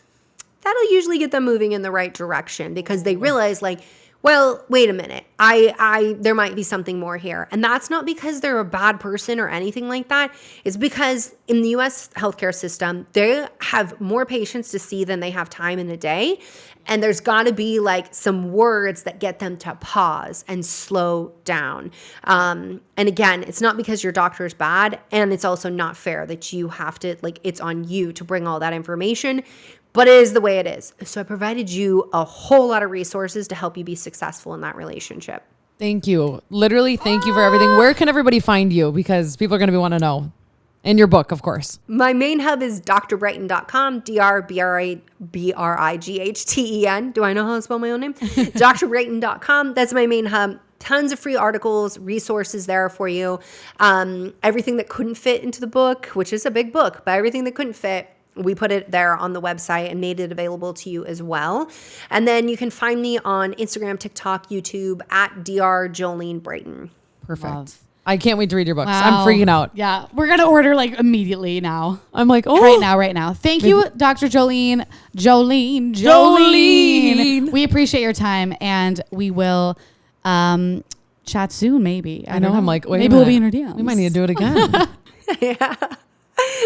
That'll usually get them moving in the right direction because they realize like, well, wait a minute, there might be something more here. And that's not because they're a bad person or anything like that. It's because in the US healthcare system, they have more patients to see than they have time in a day. And there's got to be like some words that get them to pause and slow down. And again, it's not because your doctor is bad. And it's also not fair that you have to, like, it's on you to bring all that information. But it is the way it is. So I provided you a whole lot of resources to help you be successful in that relationship. Thank you. Literally, thank you for everything. Where can everybody find you? Because people are going to want to know. And your book, of course. My main hub is drbrighten.com, drbrighten. Do I know how to spell my own name? drbrighten.com. That's my main hub. Tons of free articles, resources there for you. Everything that couldn't fit into the book, which is a big book, but everything that couldn't fit, we put it there on the website and made it available to you as well. And then you can find me on Instagram, TikTok, YouTube at Jolene Brighten. Perfect. Love. I can't wait to read your books. Wow. I'm freaking out. Yeah. We're going to order like immediately now. I'm like, oh. Right now. Thank you, Dr. Jolene. Jolene. We appreciate your time and we will chat soon, maybe. I know. don't know. I'm like, wait, maybe we'll be in our DMs. We might need to do it again. Yeah.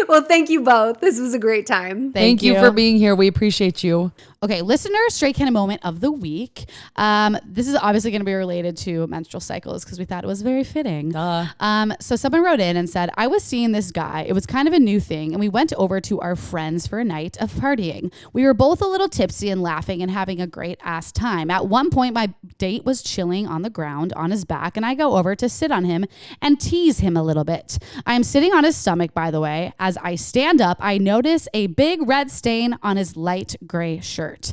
Well, thank you both. This was a great time. Thank you for being here. We appreciate you. Okay, listener straight kind of moment of the week. This is obviously going to be related to menstrual cycles because we thought it was very fitting. So someone wrote in and said, I was seeing this guy. It was kind of a new thing. And we went over to our friends for a night of partying. We were both a little tipsy and laughing and having a great ass time. At one point, my date was chilling on the ground on his back. And I go over to sit on him and tease him a little bit. I am sitting on his stomach, by the way. As I stand up, I notice a big red stain on his light gray shirt.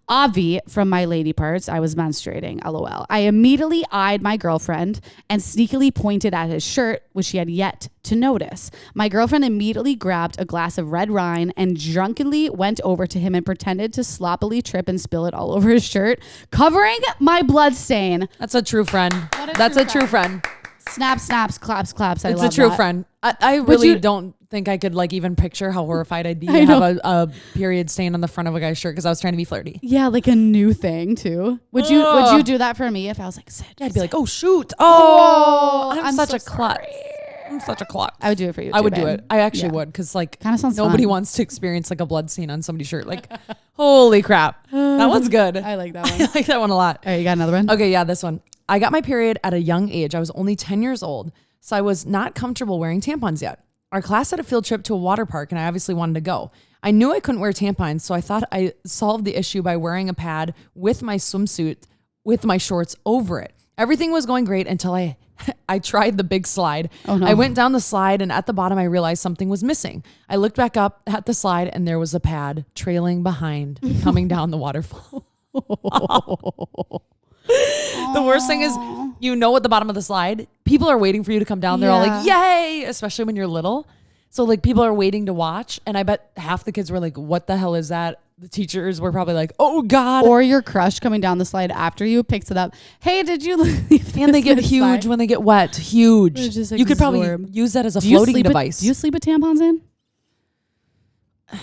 Obvi from my lady parts, I was menstruating, lol. I immediately eyed my girlfriend and sneakily pointed at his shirt, which she had yet to notice. My girlfriend immediately grabbed a glass of red wine and drunkenly went over to him and pretended to sloppily trip and spill it all over his shirt, covering my blood stain. That's a true friend. That's a true friend. Snap, snaps, claps, claps. It's a true friend. I really don't think I could like even picture how horrified I'd be to have a period stain on the front of a guy's shirt because I was trying to be flirty. Yeah, like a new thing too. Would you do that for me if I was like, sit? Yeah, I'd be like, oh shoot. Oh, I'm such so a klutz. sorry. I'm such a klutz. I would do it for you. I too, would do babe. it. I actually Yeah. would because like Kind of sounds nobody fun. wants to experience like a blood stain on somebody's shirt. Like, holy crap. That one's good. I like that one. I like that one a lot. All right, you got another one? Okay, yeah, this one. I got my period at a young age. I was only 10 years old, so I was not comfortable wearing tampons yet. Our class had a field trip to a water park, and I obviously wanted to go. I knew I couldn't wear tampons, so I thought I solved the issue by wearing a pad with my swimsuit with my shorts over it. Everything was going great until I tried the big slide. Oh, no. I went down the slide, and at the bottom, I realized something was missing. I looked back up at the slide, and there was a pad trailing behind, coming down the waterfall. The worst thing is, you know, at the bottom of the slide, people are waiting for you to come down. They're all like, yay, especially when you're little. So like people are waiting to watch. And I bet half the kids were like, what the hell is that? The teachers were probably like, oh God. Or your crush coming down the slide after you picks it up. Hey, did you leave? And they get huge when they get wet. Huge. Just you could probably use that as a floating device. Do you sleep with tampons in?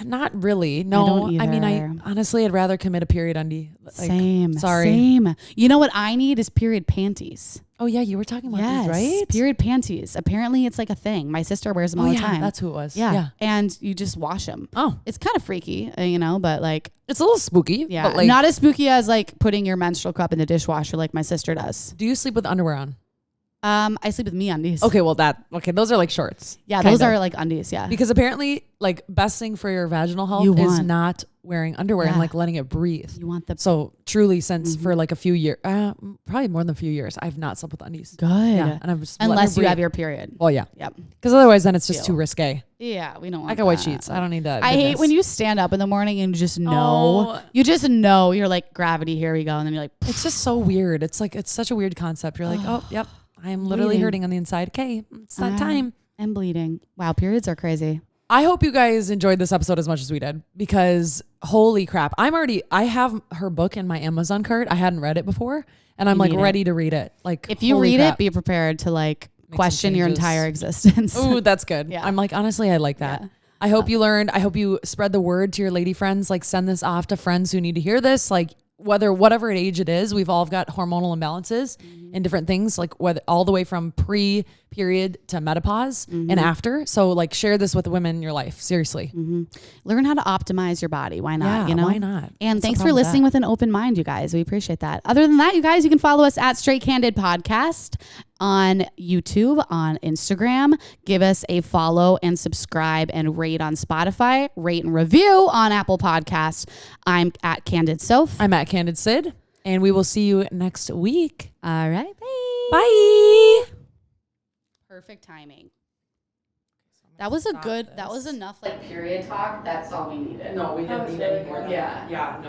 Not really. No. I mean, honestly, I'd rather commit a period undie. Like, same. Sorry. Same. You know what I need is period panties. Oh yeah, you were talking about these, right? Period panties. Apparently it's like a thing. My sister wears them all the time. That's who it was. Yeah. And you just wash them. Oh. It's kind of freaky, you know, but like. It's a little spooky. Yeah. But like, not as spooky as like putting your menstrual cup in the dishwasher like my sister does. do you sleep with underwear on? I sleep with MeUndies. Okay, well those are like shorts. Yeah, those are like undies, yeah. Because apparently like best thing for your vaginal health is not wearing underwear and like letting it breathe. You want the So truly since for like a few years, probably more than a few years, I've not slept with undies. Good. Yeah, and I'm just unless you have your period. Well, yeah. Yep. Because otherwise then it's just too risque. Yeah, we don't want I got white sheets. I don't need that. I hate when you stand up in the morning and just know. You just know you're like, gravity, here we go. And then you're like, it's just so weird. It's like, it's such a weird concept. You're like, oh, yep. I'm literally hurting on the inside. Okay, it's that time. I'm bleeding. Wow, periods are crazy. I hope you guys enjoyed this episode as much as we did, because holy crap. I have her book in my Amazon cart. I hadn't read it before, and I'm like ready to read it. Like, if you read it, be prepared to like question your entire existence. Ooh, that's good. Yeah. I'm like, honestly, I like that. Yeah. I hope you learned. I hope you spread the word to your lady friends. Like, send this off to friends who need to hear this. Like, whatever age it is, we've all got hormonal imbalances and different things, like whether all the way from pre-period to menopause and after. So like, share this with women in your life. Seriously. Learn how to optimize your body. Why not? Yeah, you know, why not? And thanks for listening with an open mind, you guys. We appreciate that. Other than that, you guys, you can follow us at Straight Candid Podcast on YouTube, on Instagram. Give us a follow and subscribe and rate on Spotify. Rate and review on Apple Podcasts. I'm at Candid Soph. I'm at Candid Sid. And we will see you next week. All right. Bye. Bye. Perfect timing. That was a good, that was enough like period talk. That's all we needed. No, we didn't need any more. Yeah. No.